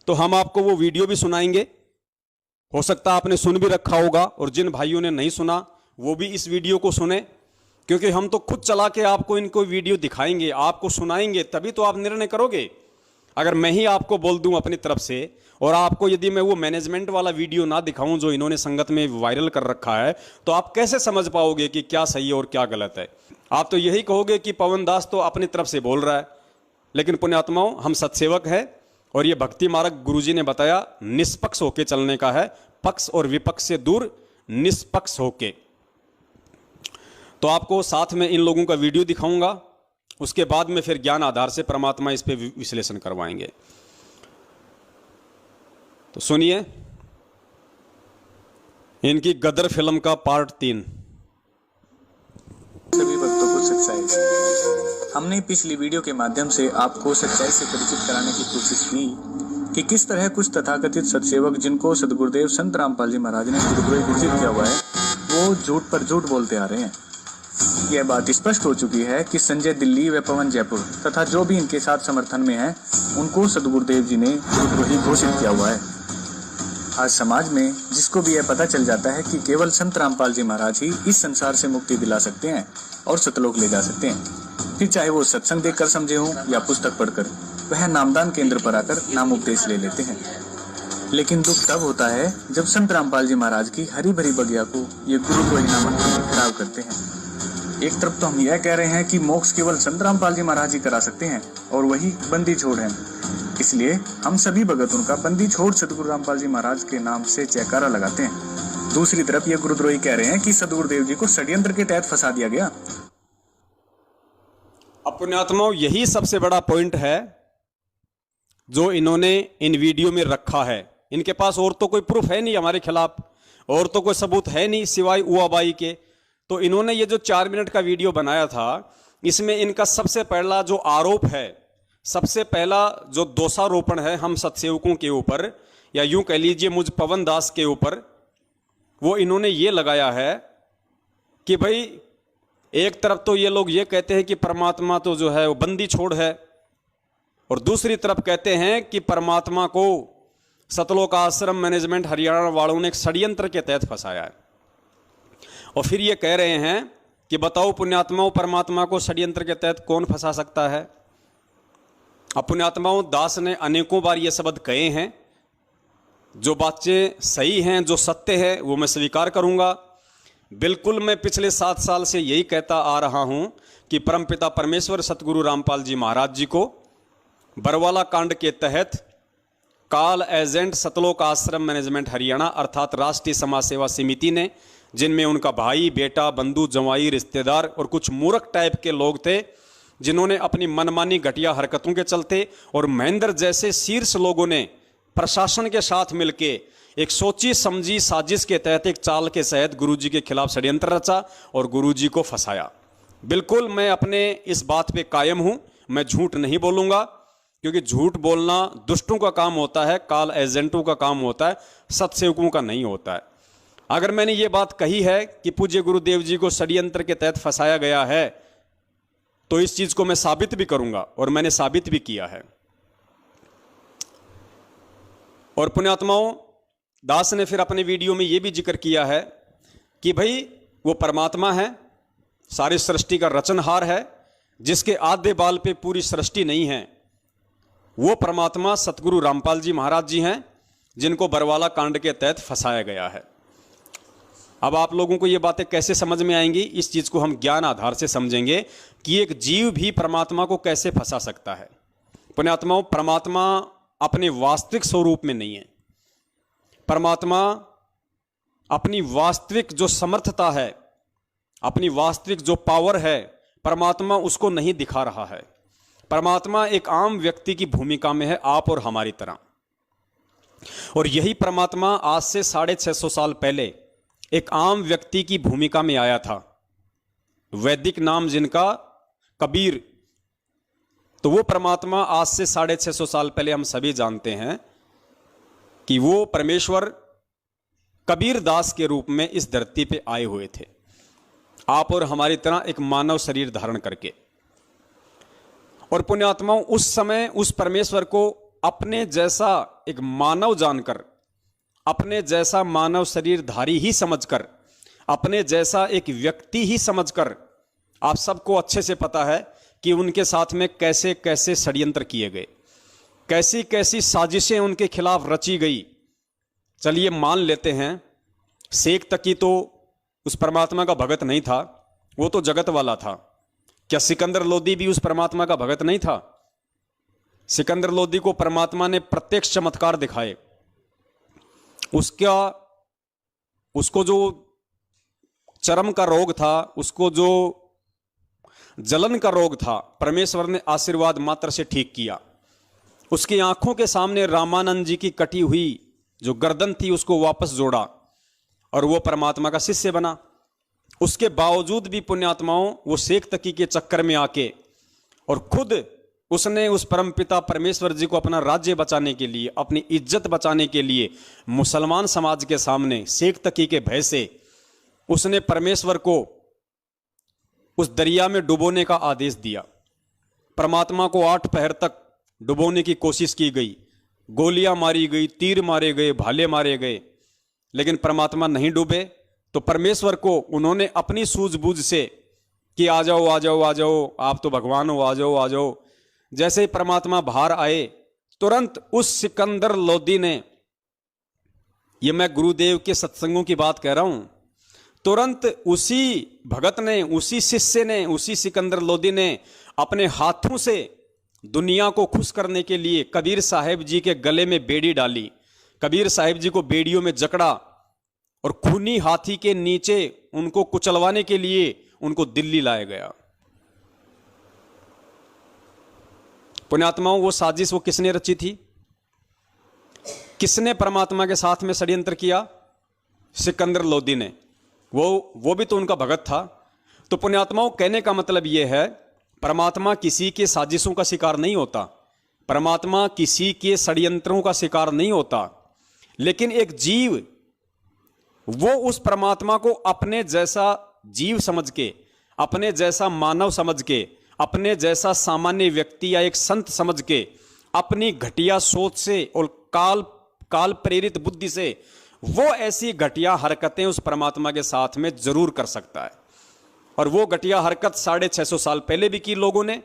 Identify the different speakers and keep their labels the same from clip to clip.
Speaker 1: तो हम आपको वो वीडियो भी सुनाएंगे। हो सकता है आपने सुन भी रखा होगा, और जिन भाइयों ने नहीं सुना वो भी इस वीडियो को सुने, क्योंकि हम तो खुद चला के आपको इनको वीडियो दिखाएंगे, आपको सुनाएंगे, तभी तो आप निर्णय करोगे। अगर मैं ही आपको बोल दूं अपनी तरफ से, और आपको यदि मैं वो मैनेजमेंट वाला वीडियो ना दिखाऊं जो इन्होंने संगत में वायरल कर रखा है, तो आप कैसे समझ पाओगे कि क्या सही है और क्या गलत है? आप तो यही कहोगे कि पवन दास तो अपनी तरफ से बोल रहा है। लेकिन पुण्यात्माओं, हम सत्सेवक हैं, और ये भक्ति मार्ग गुरुजी ने बताया निष्पक्ष होके चलने का है, पक्ष और विपक्ष से दूर निष्पक्ष होके। तो आपको साथ में इन लोगों का वीडियो दिखाऊंगा, उसके बाद में फिर ज्ञान आधार से परमात्मा इस पे विश्लेषण करवाएंगे। तो सुनिए इनकी गदर फिल्म का पार्ट 3।
Speaker 2: सभी भक्तों को सच्चाई। हमने पिछली वीडियो के माध्यम से आपको सच्चाई से परिचित कराने की कोशिश की कि किस तरह कुछ तथाकथित सत्सेवक, जिनको सदगुरुदेव संत रामपाल जी महाराज ने गुरुद्रोही घोषित किया हुआ है, वो झूठ पर झूठ बोलते आ रहे हैं। यह बात स्पष्ट हो चुकी है कि संजय दिल्ली व पवन जयपुर तथा जो भी इनके साथ समर्थन में है, उनको सदगुरुदेव जी ने गुरुद्रोही घोषित किया हुआ है। आज समाज में जिसको भी यह पता चल जाता है कि केवल संत रामपाल जी महाराज ही इस संसार से मुक्ति दिला सकते हैं और सतलोक ले जा सकते हैं, फिर चाहे वो सत्संग देखकर समझे हों या पुस्तक पढ़कर, वह नामदान केंद्र पर आकर नाम उपदेश ले लेते हैं। लेकिन दुख तब होता है जब संत रामपाल जी महाराज की हरी भरी बगिया को ये गुरुद्रोही नामक खराब करते हैं। एक तरफ तो हम यह कह रहे हैं कि मोक्ष केवल संत रामपाल जी महाराज ही करा सकते हैं, और वही बंदी छोड़ हैं, इसलिए हम सभी भगत उनका बंदी छोड़ सदगुरु रामपाल जी महाराज के नाम से जयकारा लगाते हैं। दूसरी तरफ ये गुरुद्रोही कह रहे हैं कि सदगुरुदेव जी को षड्यंत्र के तहत फंसा दिया गया।
Speaker 1: अब पुण्यात्माओं, यही सबसे बड़ा पॉइंट है जो इन्होंने इन वीडियो में रखा है। इनके पास और तो कोई प्रूफ है नहीं हमारे खिलाफ, और तो कोई सबूत है नहीं सिवाय उआबाई के। तो इन्होंने ये जो 4 मिनट का वीडियो बनाया था, इसमें इनका सबसे पहला जो आरोप है, सबसे पहला जो दोषारोपण है हम सत्सेवकों के ऊपर, या यूं कह लीजिए मुझ पवन दास के ऊपर, वो इन्होंने ये लगाया है कि भाई एक तरफ तो ये लोग ये कहते हैं कि परमात्मा तो जो है वो बंदी छोड़ है, और दूसरी तरफ कहते हैं कि परमात्मा को सतलोक आश्रम मैनेजमेंट हरियाणा वालों ने एक षड्यंत्र के तहत फंसाया है। और फिर ये कह रहे हैं कि बताओ पुण्यात्माओं, परमात्मा को षड्यंत्र के तहत कौन फंसा सकता है? अब पुण्यात्माओं, दास ने अनेकों बार ये शब्द कहे हैं। जो बातें सही हैं, जो सत्य है, वो मैं स्वीकार करूंगा। बिल्कुल मैं पिछले 7 साल से यही कहता आ रहा हूं कि परमपिता परमेश्वर सतगुरु रामपाल जी महाराज जी को बरवाला कांड के तहत काल एजेंट सतलोक आश्रम मैनेजमेंट हरियाणा अर्थात राष्ट्रीय समाज सेवा समिति ने, जिनमें उनका भाई, बेटा, बंधु, जवाई, रिश्तेदार और कुछ मूर्ख टाइप के लोग थे, जिन्होंने अपनी मनमानी घटिया हरकतों के चलते और महेंद्र जैसे शीर्ष लोगों ने प्रशासन के साथ मिलके एक सोची समझी साजिश के तहत एक चाल के तहत गुरुजी के खिलाफ षड्यंत्र रचा और गुरुजी को फंसाया। बिल्कुल मैं अपने इस बात पे कायम हूं, मैं झूठ नहीं बोलूंगा, क्योंकि झूठ बोलना दुष्टों का काम होता है, काल एजेंटों का काम होता है, सत्सेवकों का नहीं होता है। अगर मैंने ये बात कही है कि पूज्य गुरुदेव जी को षड्यंत्र के तहत फंसाया गया है, तो इस चीज को मैं साबित भी करूंगा, और मैंने साबित भी किया है। और पुण्यात्माओं, दास ने फिर अपने वीडियो में यह भी जिक्र किया है कि भाई वो परमात्मा है, सारी सृष्टि का रचनहार है, जिसके आधे बाल पे पूरी सृष्टि नहीं है। वो परमात्मा सतगुरु रामपाल जी महाराज जी हैं, जिनको बरवाला कांड के तहत फंसाया गया है। अब आप लोगों को ये बातें कैसे समझ में आएंगी, इस चीज को हम ज्ञान आधार से समझेंगे कि एक जीव भी परमात्मा को कैसे फंसा सकता है। पुण्यात्माओं, परमात्मा अपने वास्तविक स्वरूप में नहीं है। परमात्मा अपनी वास्तविक जो समर्थता है, अपनी वास्तविक जो पावर है, परमात्मा उसको नहीं दिखा रहा है। परमात्मा एक आम व्यक्ति की भूमिका में है, आप और हमारी तरह। और यही परमात्मा आज से 650 साल पहले एक आम व्यक्ति की भूमिका में आया था, वैदिक नाम जिनका कबीर। तो वो परमात्मा आज से 650 साल पहले हम सभी जानते हैं कि वो परमेश्वर कबीर दास के रूप में इस धरती पे आए हुए थे, आप और हमारी तरह एक मानव शरीर धारण करके। और पुण्यात्माओं, उस समय उस परमेश्वर को अपने जैसा एक मानव जानकर, अपने जैसा मानव शरीरधारी ही समझकर, अपने जैसा एक व्यक्ति ही समझकर, आप सबको अच्छे से पता है कि उनके साथ में कैसे कैसे षड्यंत्र किए गए, कैसी कैसी साजिशें उनके खिलाफ रची गई। चलिए मान लेते हैं शेख तकी तो उस परमात्मा का भगत नहीं था, वो तो जगत वाला था। क्या सिकंदर लोदी भी उस परमात्मा का भगत नहीं था? सिकंदर लोदी को परमात्मा ने प्रत्यक्ष चमत्कार दिखाए। उसको जो चर्म का रोग था, उसको जो जलन का रोग था, परमेश्वर ने आशीर्वाद मात्र से ठीक किया। उसकी आंखों के सामने रामानंद जी की कटी हुई जो गर्दन थी उसको वापस जोड़ा और वो परमात्मा का शिष्य बना। उसके बावजूद भी पुण्यात्माओं वो शेख तकी के चक्कर में आके और खुद उसने उस परमपिता परमेश्वर जी को अपना राज्य बचाने के लिए, अपनी इज्जत बचाने के लिए मुसलमान समाज के सामने शेख तकी के भय से उसने परमेश्वर को उस दरिया में डुबोने का आदेश दिया। परमात्मा को 8 पहर तक डुबोने की कोशिश की गई, गोलियां मारी गई, तीर मारे गए, भाले मारे गए, लेकिन परमात्मा नहीं डूबे। तो परमेश्वर को उन्होंने अपनी सूझबूझ से कि आ जाओ आ जाओ आ जाओ, आप तो भगवान हो, आ जाओ आ जाओ। जैसे ही परमात्मा बाहर आए, तुरंत उस सिकंदर लोदी ने, ये मैं गुरुदेव के सत्संगों की बात कह रहा हूं, तुरंत उसी भगत ने, उसी शिष्य ने, उसी सिकंदर लोदी ने अपने हाथों से दुनिया को खुश करने के लिए कबीर साहिब जी के गले में बेड़ी डाली, कबीर साहिब जी को बेड़ियों में जकड़ा और खूनी हाथी के नीचे उनको कुचलवाने के लिए उनको दिल्ली लाया गया। पुण्यात्माओं, वो साजिश वो किसने रची थी? किसने परमात्मा के साथ में षड्यंत्र किया? सिकंदर लोदी ने। वो भी तो उनका भगत था। तो पुण्यात्माओं, कहने का मतलब यह है, परमात्मा किसी के साजिशों का शिकार नहीं होता, परमात्मा किसी के षड्यंत्रों का शिकार नहीं होता, लेकिन एक जीव वो उस परमात्मा को अपने जैसा जीव समझ के, अपने जैसा मानव समझ के, अपने जैसा सामान्य व्यक्ति या एक संत समझ के, अपनी घटिया सोच से और काल प्रेरित बुद्धि से वो ऐसी घटिया हरकतें उस परमात्मा के साथ में जरूर कर सकता है। और वो घटिया हरकत 650 साल पहले भी की लोगों ने,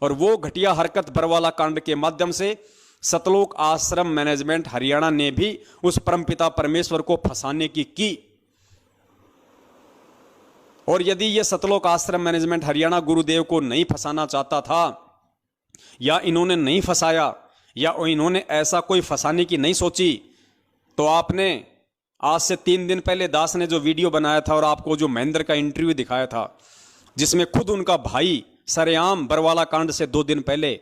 Speaker 1: और वो घटिया हरकत बरवाला कांड के माध्यम से सतलोक आश्रम मैनेजमेंट हरियाणा ने भी उस परमपिता परमेश्वर को फंसाने की। और यदि ये सतलोक आश्रम मैनेजमेंट हरियाणा गुरुदेव को नहीं फंसाना चाहता था, या इन्होंने नहीं फंसाया, या इन्होंने ऐसा कोई फंसाने की नहीं सोची, तो आपने आज से 3 दिन पहले दास ने जो वीडियो बनाया था और आपको जो महेंद्र का इंटरव्यू दिखाया था, जिसमें खुद उनका भाई सरेआम बरवाला कांड से 2 दिन पहले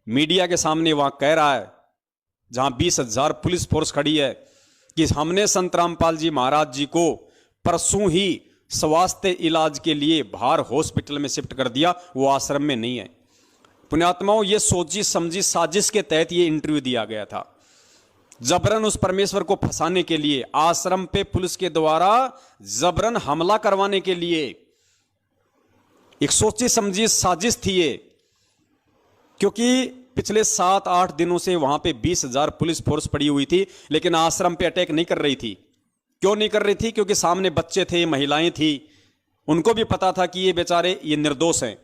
Speaker 1: मीडिया के सामने वहां कह रहा है, जहां 20,000 पुलिस फोर्स खड़ी है, कि हमने संत रामपाल जी महाराज जी को परसों ही स्वास्थ्य इलाज के लिए बाहर हॉस्पिटल में शिफ्ट कर दिया, वो आश्रम में नहीं है। पुण्यात्माओं, ये सोची समझी साजिश के तहत ये इंटरव्यू दिया गया था, जबरन उस परमेश्वर को फंसाने के लिए, आश्रम पे पुलिस के द्वारा जबरन हमला करवाने के लिए एक सोची समझी साजिश थी ये। क्योंकि पिछले 7-8 दिनों से वहां पे 20,000 पुलिस फोर्स पड़ी हुई थी, लेकिन आश्रम पे अटैक नहीं कर रही थी। क्यों नहीं कर रही थी? क्योंकि सामने बच्चे थे, महिलाएं थी, उनको भी पता था कि ये बेचारे ये निर्दोष हैं।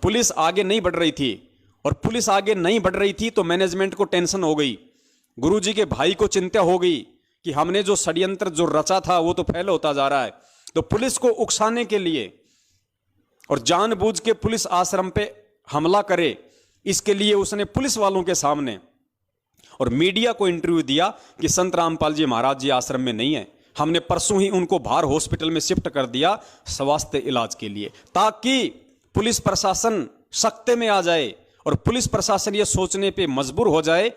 Speaker 1: पुलिस आगे नहीं बढ़ रही थी, और पुलिस आगे नहीं बढ़ रही थी तो मैनेजमेंट को टेंशन हो गई, गुरुजी के भाई को चिंता हो गई कि हमने जो षड्यंत्र जो रचा था वो तो फैल होता जा रहा है। तो पुलिस को उकसाने के लिए और जानबूझ के पुलिस आश्रम पे हमला करे, इसके लिए उसने पुलिस वालों के सामने और मीडिया को इंटरव्यू दिया कि संत रामपाल जी महाराज जी आश्रम में नहीं है, हमने परसों ही उनको बाहर हॉस्पिटल में शिफ्ट कर दिया स्वास्थ्य इलाज के लिए, ताकि पुलिस प्रशासन सख्ते में आ जाए और पुलिस प्रशासन ये सोचने पे मजबूर हो जाए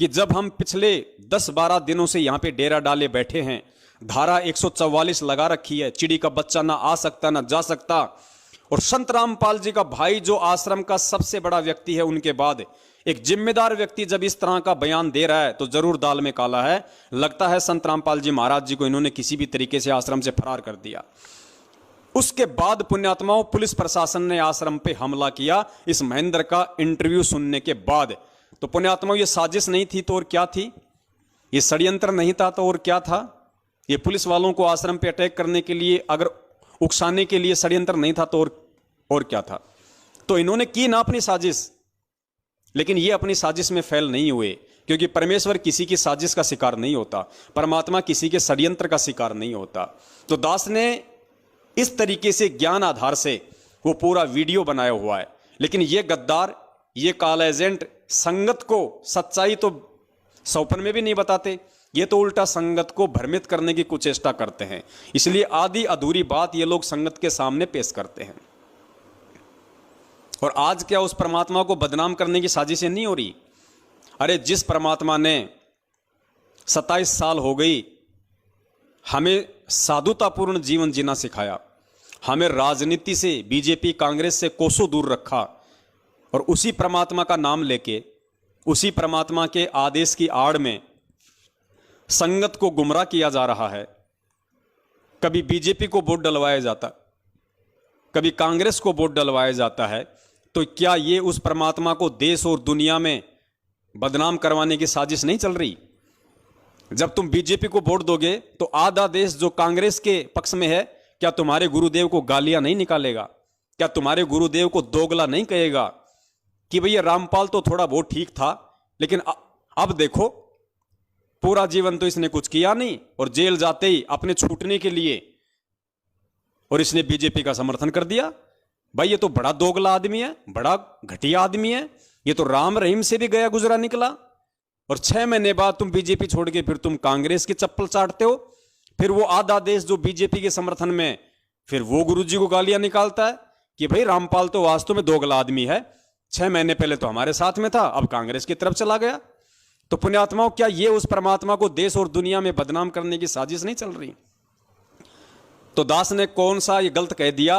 Speaker 1: कि जब हम पिछले 10-12 दिनों से यहाँ पे डेरा डाले बैठे हैं, धारा 144 लगा रखी है, चिड़ी का बच्चा ना आ सकता ना जा सकता, और संत रामपाल जी का भाई जो आश्रम का सबसे बड़ा व्यक्ति है, उनके बाद एक जिम्मेदार व्यक्ति जब इस तरह का बयान दे रहा है तो जरूर दाल में काला है। लगता है संत रामपाल जी महाराज जी को इन्होंने किसी भी तरीके से आश्रम से फरार कर दिया। उसके बाद पुण्यात्माओं, पुलिस प्रशासन ने आश्रम पे हमला किया। इस महेंद्र का इंटरव्यू सुनने के बाद तो पुण्यात्माओं, ये साजिश नहीं थी तो और क्या थी? ये षड्यंत्र नहीं था तो और क्या था? ये पुलिस वालों को आश्रम पे अटैक करने के लिए, अगर उकसाने के लिए षड्यंत्र नहीं था तो और क्या था? तो इन्होंने की ना अपनी साजिश, लेकिन ये अपनी साजिश में फेल नहीं हुए, क्योंकि परमेश्वर किसी की साजिश का शिकार नहीं होता, परमात्मा किसी के षड्यंत्र का शिकार नहीं होता। तो दास ने इस तरीके से ज्ञान आधार से वो पूरा वीडियो बनाया हुआ है। लेकिन ये गद्दार, ये काला एजेंट संगत को सच्चाई तो सौपन में भी नहीं बताते, ये तो उल्टा संगत को भ्रमित करने की कुचेष्टा करते हैं। इसलिए आधी अधूरी बात ये लोग संगत के सामने पेश करते हैं। और आज क्या उस परमात्मा को बदनाम करने की साजिशें नहीं हो रही? अरे जिस परमात्मा ने 27 साल हो गई हमें साधुतापूर्ण जीवन जीना सिखाया, हमें राजनीति से, बीजेपी कांग्रेस से कोसों दूर रखा, और उसी परमात्मा का नाम लेके, उसी परमात्मा के आदेश की आड़ में संगत को गुमराह किया जा रहा है। कभी बीजेपी को वोट डलवाया जाता, कभी कांग्रेस को वोट डलवाया जाता है। तो क्या ये उस परमात्मा को देश और दुनिया में बदनाम करवाने की साजिश नहीं चल रही? जब तुम बीजेपी को वोट दोगे तो आधा देश जो कांग्रेस के पक्ष में है, क्या तुम्हारे गुरुदेव को गालियां नहीं निकालेगा? क्या तुम्हारे गुरुदेव को दोगला नहीं कहेगा कि भैया रामपाल तो थोड़ा बहुत ठीक था, लेकिन अब देखो पूरा जीवन तो इसने कुछ किया नहीं, और जेल जाते ही अपने छूटने के लिए और इसने बीजेपी का समर्थन कर दिया? भाई ये तो बड़ा दोगला आदमी है, बड़ा घटिया आदमी है, ये तो राम रहीम से भी गया गुजरा निकला। और 6 महीने बाद तुम बीजेपी छोड़ के फिर तुम कांग्रेस की चप्पल चाटते हो। फिर वो आधा देश जो बीजेपी के समर्थन में, फिर वो गुरुजी को गालियां निकालता है कि भाई रामपाल तो वास्तव में दोगला आदमी है, 6 महीने पहले तो हमारे साथ में था, अब कांग्रेस की तरफ चला गया। तो पुण्यात्माओं, क्या ये उस परमात्मा को देश और दुनिया में बदनाम करने की साजिश नहीं चल रही? तो दास ने कौन सा ये गलत कह दिया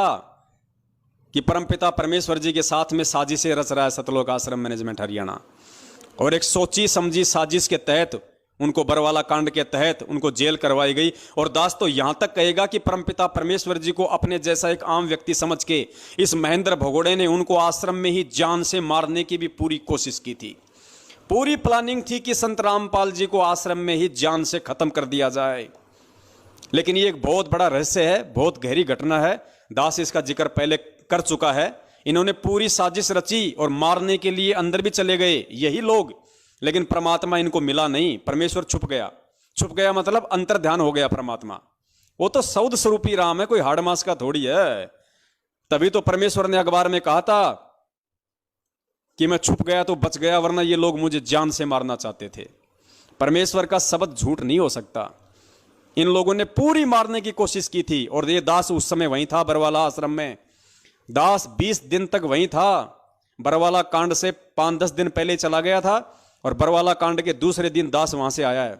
Speaker 1: कि परमपिता परमेश्वर जी के साथ में साजिशें रच रहा है सतलोक आश्रम मैनेजमेंट हरियाणा, और एक सोची समझी साजिश के तहत उनको बरवाला कांड के तहत उनको जेल करवाई गई। और दास तो यहां तक कहेगा कि परमपिता परमेश्वर जी को अपने जैसा एक आम व्यक्ति समझ के इस महेंद्र भगोड़े ने उनको आश्रम में ही जान से मारने की भी पूरी कोशिश की थी। पूरी प्लानिंग थी कि संत रामपाल जी को आश्रम में ही जान से खत्म कर दिया जाए। लेकिन ये एक बहुत बड़ा रहस्य है, बहुत गहरी घटना है। दास इसका जिक्र पहले कर चुका है। इन्होंने पूरी साजिश रची और मारने के लिए अंदर भी चले गए यही लोग, लेकिन परमात्मा इनको मिला नहीं, परमेश्वर छुप गया। छुप गया मतलब अंतर ध्यान हो गया परमात्मा। वो तो सौद स्वरूपी राम है, कोई हाड़ मास का थोड़ी है। तभी तो परमेश्वर ने अखबार में कहा था कि मैं छुप गया तो बच गया, वरना ये लोग मुझे जान से मारना चाहते थे। परमेश्वर का शब्द झूठ नहीं हो सकता। इन लोगों ने पूरी मारने की कोशिश की थी। और ये दास उस समय वहीं था बरवाला आश्रम में। दास 20 दिन तक वहीं था। बरवाला कांड से 5-10 दिन पहले चला गया था, और बरवाला कांड के दूसरे दिन दास वहां से आया है।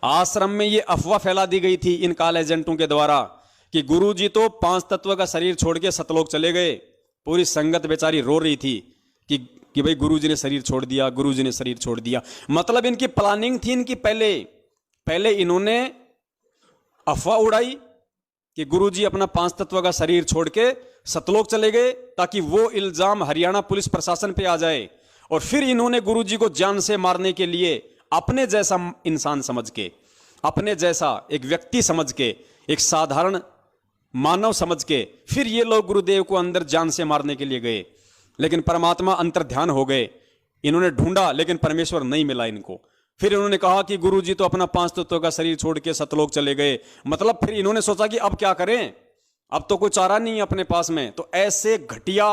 Speaker 1: आश्रम में ये अफवाह फैला दी गई थी इन काल एजेंटों के द्वारा कि गुरुजी तो 5 तत्व का शरीर छोड़ के सतलोक चले गए। पूरी संगत बेचारी रो रही थी कि भाई गुरुजी ने शरीर छोड़ दिया, गुरुजी ने शरीर छोड़ दिया। मतलब इनकी प्लानिंग थी, इनकी पहले इन्होंने अफवाह उड़ाई कि गुरुजी अपना 5 तत्व का शरीर छोड़ के सतलोक चले गए, ताकि वो इल्जाम हरियाणा पुलिस प्रशासन पे आ जाए। और फिर इन्होंने गुरुजी को जान से मारने के लिए अपने जैसा इंसान समझ के, अपने जैसा एक व्यक्ति समझ के, एक साधारण मानव समझ के, फिर ये लोग गुरुदेव को अंदर जान से मारने के लिए गए। लेकिन परमात्मा अंतर्ध्यान हो गए। इन्होंने ढूंढा लेकिन परमेश्वर नहीं मिला इनको। फिर इन्होंने कहा कि गुरुजी तो अपना 5 तत्वों का शरीर छोड़ के सतलोक चले गए। मतलब फिर इन्होंने सोचा कि अब क्या करें, अब तो कोई चारा नहीं है अपने पास में। तो ऐसे घटिया,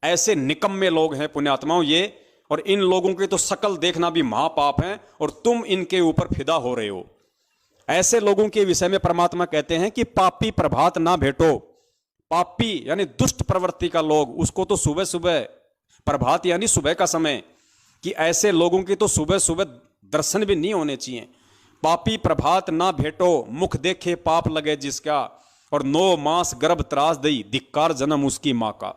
Speaker 1: ऐसे निकम्मे लोग हैं पुण्यात्माओं ये, और इन लोगों की तो शकल देखना भी महापाप है, और तुम इनके ऊपर फिदा हो रहे हो। ऐसे लोगों के विषय में परमात्मा कहते हैं कि पापी प्रभात ना भेटो। पापी यानी दुष्ट प्रवृत्ति का लोग, उसको तो सुबह सुबह, प्रभात यानी सुबह का समय, कि ऐसे लोगों की तो सुबह सुबह दर्शन भी नहीं होने चाहिए। पापी प्रभात ना भेटो, मुख देखे पाप लगे जिसका, और 9 मास गर्भ त्रास दई, धिक्कार जन्म उसकी मां का।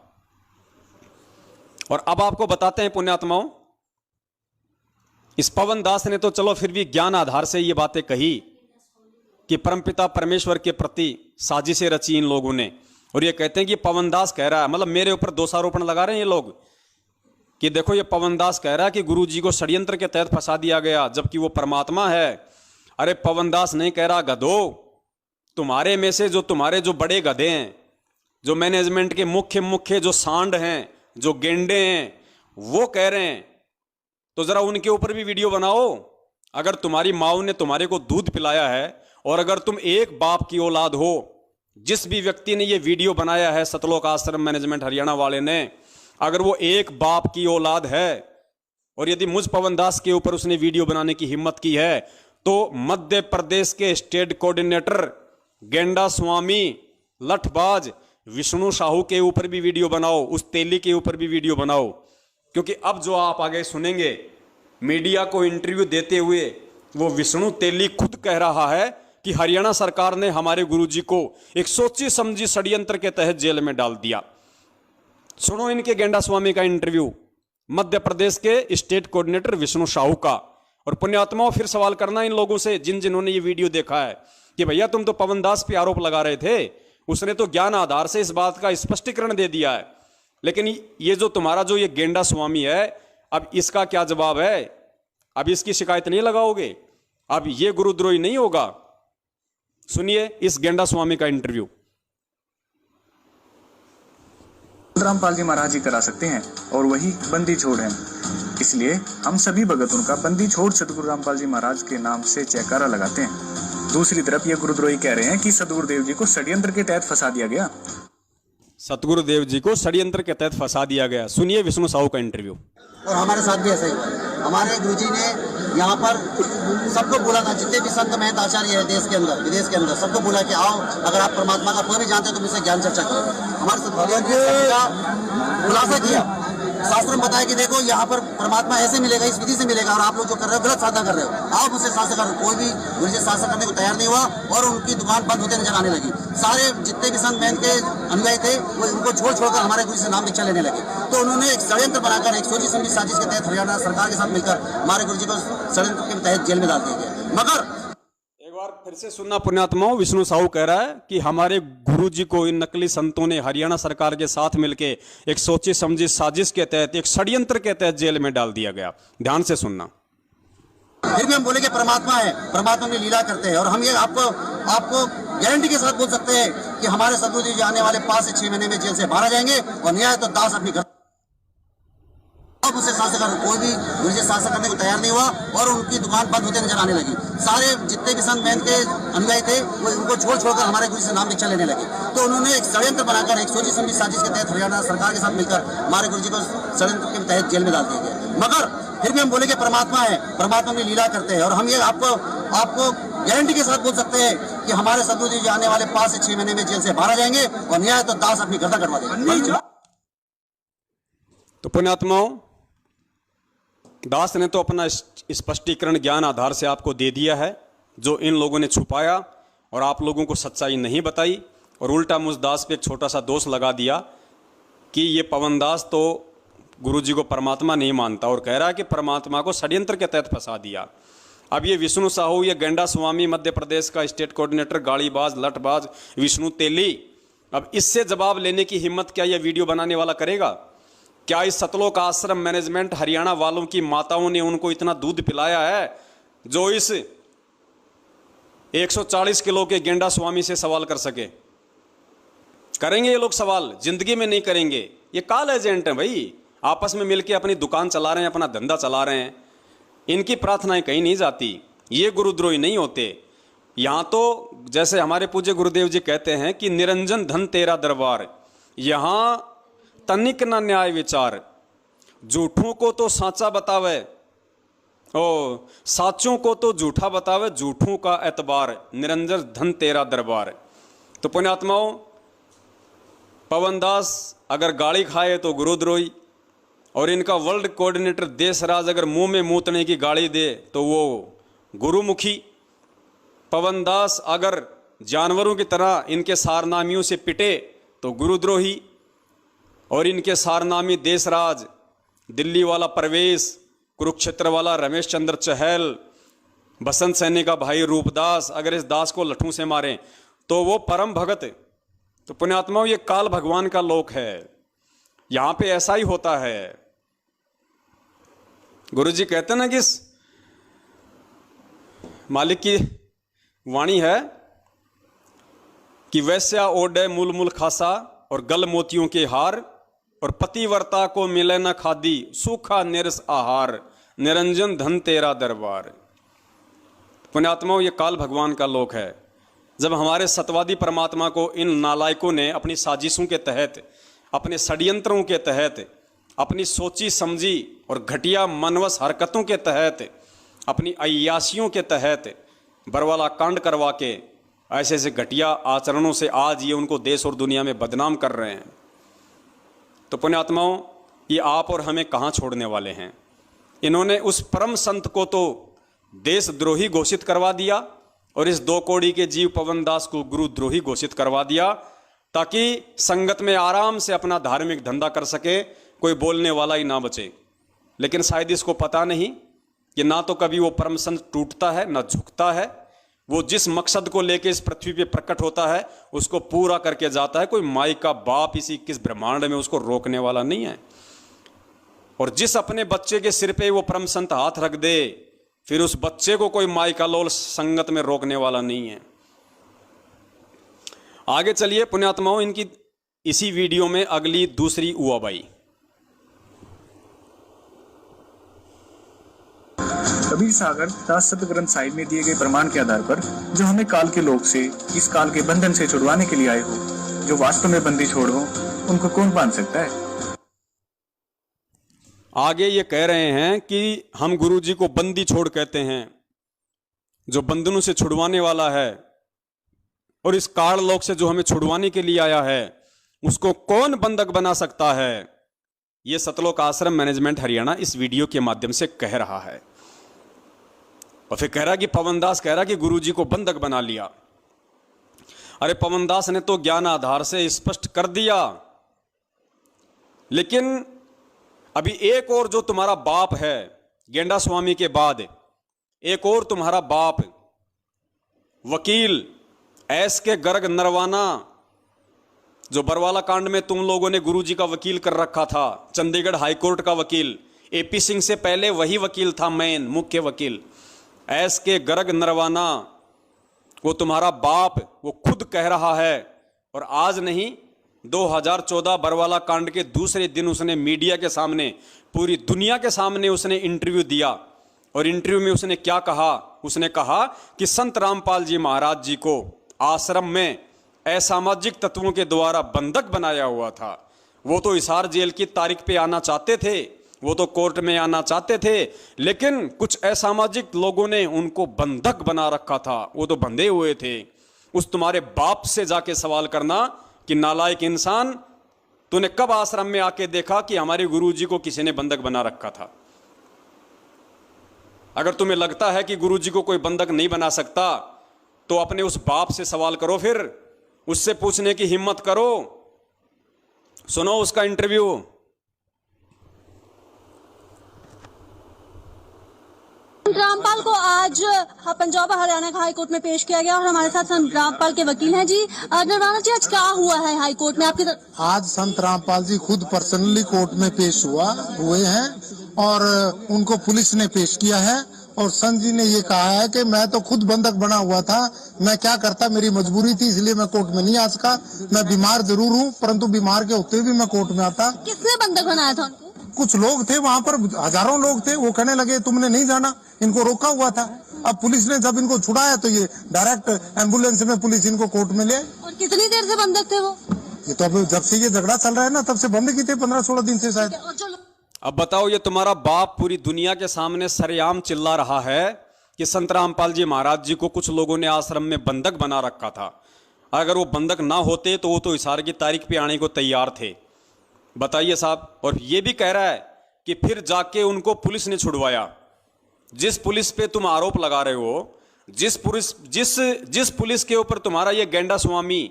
Speaker 1: और अब आपको बताते हैं पुण्यात्माओं, इस पवन दास ने तो चलो फिर भी ज्ञान आधार से ये बातें कही कि परमपिता परमेश्वर के प्रति साजिशें रची इन लोगों ने। और ये कहते हैं कि पवन दास कह रहा है, मतलब मेरे ऊपर दोषारोपण लगा रहे हैं ये लोग कि देखो ये पवन दास कह रहा है कि गुरु जी को षड्यंत्र के तहत फंसा दिया गया, जबकि वो परमात्मा है। अरे पवन दास नहीं कह रहा, गधो, तुम्हारे में से तुम्हारे जो बड़े गधे हैं, जो मैनेजमेंट के मुख्य जो सांड हैं, जो गेंडे हैं, वो कह रहे हैं। तो जरा उनके ऊपर भी वीडियो बनाओ। अगर तुम्हारी माँ ने तुम्हारे को दूध पिलाया है और अगर तुम एक बाप की औलाद हो, जिस भी व्यक्ति ने ये वीडियो बनाया है, सतलोक आश्रम मैनेजमेंट हरियाणा वाले ने, अगर वो एक बाप की औलाद है और यदि मुझ पवन दास के ऊपर उसने वीडियो बनाने की हिम्मत की है, तो मध्य प्रदेश के स्टेट कोऑर्डिनेटर गेंडा स्वामी लठबाज विष्णु साहू के ऊपर भी वीडियो बनाओ, उस तेली के ऊपर भी वीडियो बनाओ। क्योंकि अब जो आप आगे सुनेंगे मीडिया को इंटरव्यू देते हुए, वो विष्णु तेली खुद कह रहा है कि हरियाणा सरकार ने हमारे गुरुजी को एक सोची समझी षड्यंत्र के तहत जेल में डाल दिया। सुनो इनके गेंडा स्वामी का इंटरव्यू, मध्य प्रदेश के स्टेट कोऑर्डिनेटर विष्णु साहू का। और पुण्यात्माओं, फिर सवाल करना इन लोगों से जिन्होंने ये वीडियो देखा है कि भैया तुम तो पवन दास पे आरोप लगा रहे थे, उसने तो ज्ञान आधार से इस बात का स्पष्टीकरण दे दिया है, लेकिन ये जो तुम्हारा जो ये गेंडा स्वामी है, अब इसका क्या जवाब है? अब इसकी शिकायत नहीं लगाओगे? अब ये गुरुद्रोही नहीं होगा? सुनिए इस गेंडा स्वामी का इंटरव्यू।
Speaker 2: रामपाल जी महाराज ही करा सकते हैं और वही बंदी छोड़ है, इसलिए हम सभी भगत उनका बंदी छोड़ सदगुरु रामपाल जी महाराज के नाम से जयकारा लगाते हैं। दूसरी तरफ ये गुरुद्रोही कह रहे हैं कि सदगुरुदेव जी को षड्यंत्र के तहत फंसा दिया गया।
Speaker 1: सतगुरुदेव जी को षड्यंत्र के तहत फंसा दिया गया। सुनिए विष्णु साहू का इंटरव्यू।
Speaker 3: और हमारे साथ भी ऐसा ही हुआ है। हमारे गुरुजी ने यहाँ पर सबको बोला था, जितने भी संत महंत आचार्य है देश के अंदर विदेश के अंदर, सबको बोला कि आओ, अगर आप परमात्मा का कोई भी जानते हो तो मुझसे ज्ञान चर्चा करो। हमारे साथ खुलासा किया, शास्त्र में बताया कि देखो यहाँ पर परमात्मा ऐसे मिलेगा, इस विधि से मिलेगा, और आप लोग जो कर रहे हो गलत साधना कर रहे हो, आओ मुझसे शास्त्र करो। कोई भी गुरु जी शास्त्र करने को तैयार नहीं हुआ और उनकी दुकान बंद होते नजर आने लगी। सारे जितने भी संत महंत के अनुयायी थे वो उनको छोड़कर हमारे गुरु से नाम दीक्षा लेने लगे। तो उन्होंने एक षड्यंत्र बनाकर एक सोची समझी साजिश के तहत हरियाणा सरकार के साथ मिलकर हमारे गुरु जी को षड्यंत्र के तहत जेल में डाल दिया गया। मगर
Speaker 1: एक बार फिर से सुनना पुण्यात्माओं, विष्णु साहू कह रहा है कि हमारे गुरुजी को इन नकली संतों ने हरियाणा सरकार के साथ मिलकर एक सोची समझी साजिश के तहत, एक षड्यंत्र के तहत जेल में डाल दिया गया। ध्यान से सुनना।
Speaker 3: फिर भी हम बोले कि परमात्मा है, परमात्मा की लीला करते हैं, और हम ये आपको गारंटी के साथ बोल सकते हैं कि हमारे सदगुरु जी आने वाले 5 से 6 महीने में जेल से बाहर आ जाएंगे और न्याय तो दास अपनी घर उसे शासन कर। कोई भी गुरु जी शासन करने को तैयार नहीं हुआ और उनकी दुकान बंद होते नजर आने लगी। सारे जितने भी संत महंत के अनुयायी थे वो उनको छोड़कर हमारे गुरु से नाम दीक्षा लेने लगे। तो उन्होंने एक षड्यंत्र बनाकर एक सोची समझी साजिश के तहत हरियाणा सरकार के साथ मिलकर हमारे गुरु जी को षड्यंत्र के तहत जेल में डाल दिया गया। मगर फिर भी हम बोले कि परमात्मा है, परमात्मा की लीला करते हैं, और हम ये आपको गारंटी के साथ बोल सकते हैं कि हमारे सदगुरु जी आने वाले 5 से 6 महीने में जेल से बाहर आ जाएंगे और न्याय तो दास अपनी गर्दन करवा देंगे।
Speaker 1: तो पुण्यात्माओं, दास ने तो अपना स्पष्टीकरण ज्ञान आधार से आपको दे दिया है, जो इन लोगों ने छुपाया और आप लोगों को सच्चाई नहीं बताई, और उल्टा मुझ दास पे एक छोटा सा दोष लगा दिया कि ये पवन दास तो गुरु जी को परमात्मा नहीं मानता और कह रहा है कि परमात्मा को षड्यंत्र के तहत फंसा दिया। अब ये विष्णु साहू, ये गेंडा स्वामी, मध्य प्रदेश का स्टेट कोऑर्डिनेटर, गाड़ीबाज लठबाज विष्णु तेली, अब इससे जवाब लेने की हिम्मत क्या ये वीडियो बनाने वाला करेगा? क्या इस सतलोक आश्रम मैनेजमेंट हरियाणा वालों की माताओं ने उनको इतना दूध पिलाया है जो इस 140 किलो के गेंडा स्वामी से सवाल कर सके? करेंगे ये लोग सवाल? जिंदगी में नहीं करेंगे। ये कॉल एजेंट है भाई, आपस में मिलके अपनी दुकान चला रहे हैं, अपना धंधा चला रहे हैं। इनकी प्रार्थनाएं कहीं नहीं जाती। ये गुरुद्रोही नहीं होते। यहां तो जैसे हमारे पूज्य गुरुदेव जी कहते हैं कि निरंजन धन तेरा दरबार, यहां तनिक न न्याय विचार, झूठों को तो साचा बतावे ओ साचों को तो झूठा बतावे, झूठों का एतबार, निरंजन धन तेरा दरबार। तो पुण्यात्माओं, पवन दास अगर गाली खाए तो गुरुद्रोही, और इनका वर्ल्ड कोऑर्डिनेटर देशराज अगर मुंह में मूतने की गाली दे तो वो गुरुमुखी। पवन दास अगर जानवरों की तरह इनके सारनामियों से पिटे तो गुरुद्रोही, और इनके सारनामी देशराज, दिल्ली वाला परवेश, कुरुक्षेत्र वाला रमेश चंद्र चहल, बसंत सैनी का भाई रूपदास, अगर इस दास को लठों से मारें तो वो परम भगत। तो पुण्यात्माओं, ये काल भगवान का लोक है, यहाँ पे ऐसा ही होता है। गुरुजी कहते ना कि मालिक की वाणी है कि वैश्या ओढ़े मूल मूल खासा और गल मोतियों के हार, और पतिव्रता को मिले न खादी सूखा निरस आहार, निरंजन धन तेरा दरबार। पुण्यात्माओं, ये काल भगवान का लोक है। जब हमारे सतवादी परमात्मा को इन नालायकों ने अपनी साजिशों के तहत, अपने षड्यंत्रों के तहत, अपनी सोची समझी और घटिया मनवस हरकतों के तहत, अपनी अय्यासियों के तहत बरवाला कांड करवा के ऐसे ऐसे घटिया आचरणों से आज ये उनको देश और दुनिया में बदनाम कर रहे हैं, तो पुण्यात्माओं, ये आप और हमें कहाँ छोड़ने वाले हैं। इन्होंने उस परम संत को तो देशद्रोही घोषित करवा दिया और इस 2 कौड़ी के जीव पवन दास को गुरुद्रोही घोषित करवा दिया, ताकि संगत में आराम से अपना धार्मिक धंधा कर सके, कोई बोलने वाला ही ना बचे। लेकिन शायद इसको पता नहीं कि ना तो कभी वो परम संत टूटता है ना झुकता है। वो जिस मकसद को लेके इस पृथ्वी पे प्रकट होता है उसको पूरा करके जाता है। कोई माई का बाप इसी किस ब्रह्मांड में उसको रोकने वाला नहीं है। और जिस अपने बच्चे के सिर पे वो परम संत हाथ रख दे, फिर उस बच्चे को कोई माई का लोल संगत में रोकने वाला नहीं है। आगे चलिए पुण्यात्माओं, इनकी इसी वीडियो में अगली दूसरी उआबाई।
Speaker 2: कबीर सागर दास सत ग्रंथ साहिब में दिए गए प्रमाण के आधार पर जो हमें काल के लोक से, इस काल के बंधन से छुड़वाने के लिए आए हो, जो वास्तव में बंदी छोड़ हो, उनको कौन बांध सकता है।
Speaker 1: आगे ये कह रहे हैं कि हम गुरु जी को बंदी छोड़ कहते हैं, जो बंधनों से छुड़वाने वाला है, और इस काल लोक से जो हमें छुड़वाने के लिए आया है उसको कौन बंधक बना सकता है। ये सतलोक आश्रम मैनेजमेंट हरियाणा इस वीडियो के माध्यम से कह रहा है। और फिर कह रहा कि पवनदास कह रहा कि गुरुजी को बंधक बना लिया। अरे पवनदास ने तो ज्ञान आधार से स्पष्ट कर दिया, लेकिन अभी एक और जो तुम्हारा बाप है गेंडा स्वामी के बाद, एक और तुम्हारा बाप वकील एस के गर्ग नरवाना, जो बरवाला कांड में तुम लोगों ने गुरुजी का वकील कर रखा था, चंडीगढ़ हाईकोर्ट का वकील, एपी सिंह से पहले वही वकील था, मेन मुख्य वकील एस के गर्ग नरवाना, वो तुम्हारा बाप, वो खुद कह रहा है। और आज नहीं, 2014 बरवाला कांड के दूसरे दिन उसने मीडिया के सामने, पूरी दुनिया के सामने उसने इंटरव्यू दिया। और इंटरव्यू में उसने क्या कहा? उसने कहा कि संत रामपाल जी महाराज जी को आश्रम में असामाजिक तत्वों के द्वारा बंधक बनाया हुआ था। वो तो हिसार जेल की तारीख पे आना चाहते थे, वो तो कोर्ट में आना चाहते थे, लेकिन कुछ असामाजिक लोगों ने उनको बंधक बना रखा था, वो तो बंधे हुए थे। उस तुम्हारे बाप से जाके सवाल करना कि नालायक इंसान, तूने कब आश्रम में आके देखा कि हमारे गुरुजी को किसी ने बंधक बना रखा था? अगर तुम्हें लगता है कि गुरुजी को कोई बंधक नहीं बना सकता, तो अपने उस बाप से सवाल करो, फिर उससे पूछने की हिम्मत करो। सुनो उसका इंटरव्यू।
Speaker 4: रामपाल को आज पंजाब हरियाणा का हाई कोर्ट में पेश किया गया और हमारे साथ संत रामपाल के वकील हैं। जी नरवाना जी, आज क्या हुआ है हाई कोर्ट में आपकी तरफ?
Speaker 5: आज संत रामपाल जी खुद पर्सनली कोर्ट में पेश हुए हैं और उनको पुलिस ने पेश किया है। और संत जी ने ये कहा है कि मैं तो खुद बंधक बना हुआ था, मैं क्या करता, मेरी मजबूरी थी, इसलिए मैं कोर्ट में नहीं आ सका। मैं बीमार जरूर हूँ, परंतु बीमार के होते हुए भी मैं कोर्ट में आता।
Speaker 4: किसने बंधक बनाया था उनको?
Speaker 5: कुछ लोग थे वहाँ पर, हजारों लोग थे। वो कहने लगे तुमने नहीं जाना, इनको रोका हुआ था। अब पुलिस ने जब इनको छुड़ाया तो ये डायरेक्ट एम्बुलेंस में पुलिस इनको कोर्ट में ले।
Speaker 4: और कितनी देर से बंधक थे वो?
Speaker 5: ये तो अब जब से ये झगड़ा चल रहा है ना, तब से बंद की थे, 15-16 दिन से शायद।
Speaker 1: अब बताओ, ये तुम्हारा बाप पूरी दुनिया के सामने सरेआम चिल्ला रहा है कि संत रामपाल जी महाराज जी को कुछ लोगों ने आश्रम में बंधक बना रखा था। अगर वो बंधक ना होते तो वो तो हिसार की तारीख पे आने को तैयार थे। बताइए साहब। और ये भी कह रहा है कि फिर जाके उनको पुलिस ने छुड़वाया। जिस पुलिस पे तुम आरोप लगा रहे हो, जिस पुलिस के ऊपर तुम्हारा ये गेंडा स्वामी,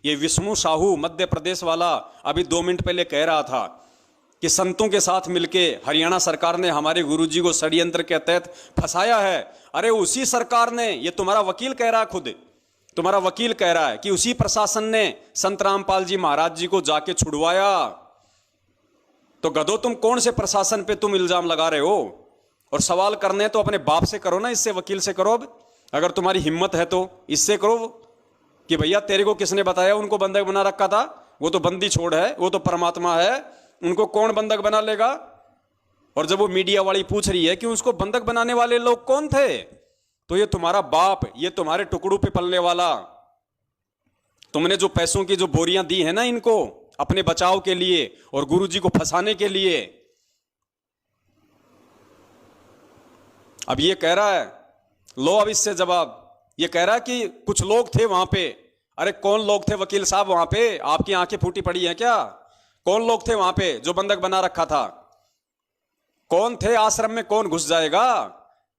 Speaker 1: ये विष्णु साहू मध्य प्रदेश वाला अभी 2 मिनट पहले कह रहा था कि संतों के साथ मिलके हरियाणा सरकार ने हमारे गुरुजी को षड्यंत्र के तहत फंसाया है। अरे उसी सरकार ने, ये तुम्हारा वकील कह रहा है, खुद तुम्हारा वकील कह रहा है कि उसी प्रशासन ने संत रामपाल जी महाराज जी को जाके छुड़वाया। तो गधो, तुम कौन से प्रशासन पे तुम इल्जाम लगा रहे हो? और सवाल करने तो अपने बाप से करो ना, इससे वकील से करो। अब अगर तुम्हारी हिम्मत है तो इससे करो कि भैया तेरे को किसने बताया उनको बंधक बना रखा था, वो तो बंदी छोड़ है, वो तो परमात्मा है, उनको कौन बंधक बना लेगा। और जब वो मीडिया वाली पूछ रही है कि उसको बंधक बनाने वाले लोग कौन थे, तो ये तुम्हारा बाप, ये तुम्हारे टुकड़ों पे पलने वाला, तुमने जो पैसों की जो बोरियां दी है ना इनको अपने बचाव के लिए और गुरुजी को फंसाने के लिए। अब ये कह रहा है, लो अब इससे जवाब, ये कह रहा है कि कुछ लोग थे वहां पे। अरे कौन लोग थे वकील साहब वहां पे? आपकी आंखें फूटी पड़ी हैं क्या? कौन लोग थे वहां पे जो बंधक बना रखा था? कौन थे? आश्रम में कौन घुस जाएगा?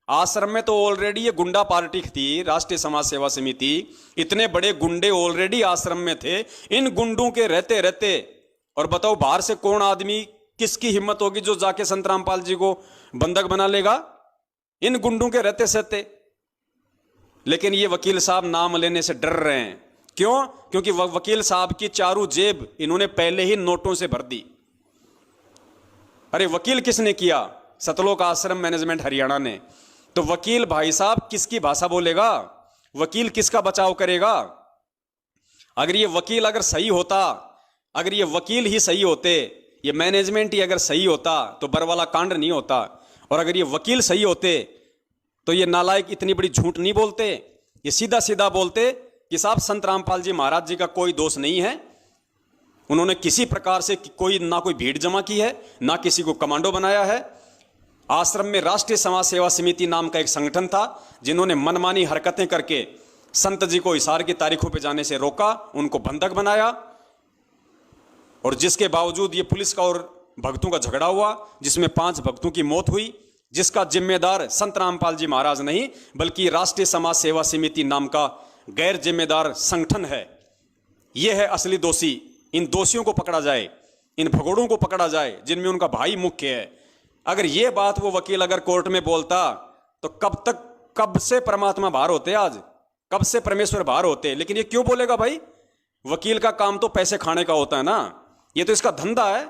Speaker 1: आश्रम में तो ऑलरेडी ये गुंडा पार्टी थी, राष्ट्रीय समाज सेवा समिति, इतने बड़े गुंडे ऑलरेडी आश्रम में थे। इन गुंडों के रहते रहते, और बताओ बाहर से कौन आदमी, किसकी हिम्मत होगी जो जाके संत रामपाल जी को बंधक बना लेगा? इन गुंडों के रहते सहते। लेकिन ये वकील साहब नाम लेने से डर रहे हैं। क्यों? क्योंकि वकील साहब की चारों जेब इन्होंने पहले ही नोटों से भर दी। अरे वकील किसने किया? सतलोक आश्रम मैनेजमेंट हरियाणा ने। तो वकील भाई साहब किसकी भाषा बोलेगा? वकील किसका बचाव करेगा? अगर ये वकील अगर सही होता, अगर ये वकील ही सही होते, ये मैनेजमेंट ही अगर सही होता तो बरवाला कांड नहीं होता। और अगर ये वकील सही होते तो ये नालायक इतनी बड़ी झूठ नहीं बोलते, ये सीधा सीधा बोलते कि साहब संत रामपाल जी महाराज जी का कोई दोष नहीं है, उन्होंने किसी प्रकार से कोई ना कोई भीड़ जमा की है, ना किसी को कमांडो बनाया है। आश्रम में राष्ट्रीय समाज सेवा समिति नाम का एक संगठन था जिन्होंने मनमानी हरकतें करके संत जी को हिसार की तारीखों पर जाने से रोका, उनको बंधक बनाया, और जिसके बावजूद ये पुलिस का और भक्तों का झगड़ा हुआ जिसमें 5 भक्तों की मौत हुई, जिसका जिम्मेदार संत रामपाल जी महाराज नहीं बल्कि राष्ट्रीय समाज सेवा समिति नाम का गैर जिम्मेदार संगठन है। यह है असली दोषी। इन दोषियों को पकड़ा जाए, इन भगोड़ों को पकड़ा जाए जिनमें उनका भाई मुख्य है। अगर यह बात वो वकील अगर कोर्ट में बोलता तो कब से परमात्मा बाहर होते, आज कब से परमेश्वर बाहर होते। लेकिन ये क्यों बोलेगा भाई? वकील का काम तो पैसे खाने का होता है ना, ये तो इसका धंधा है।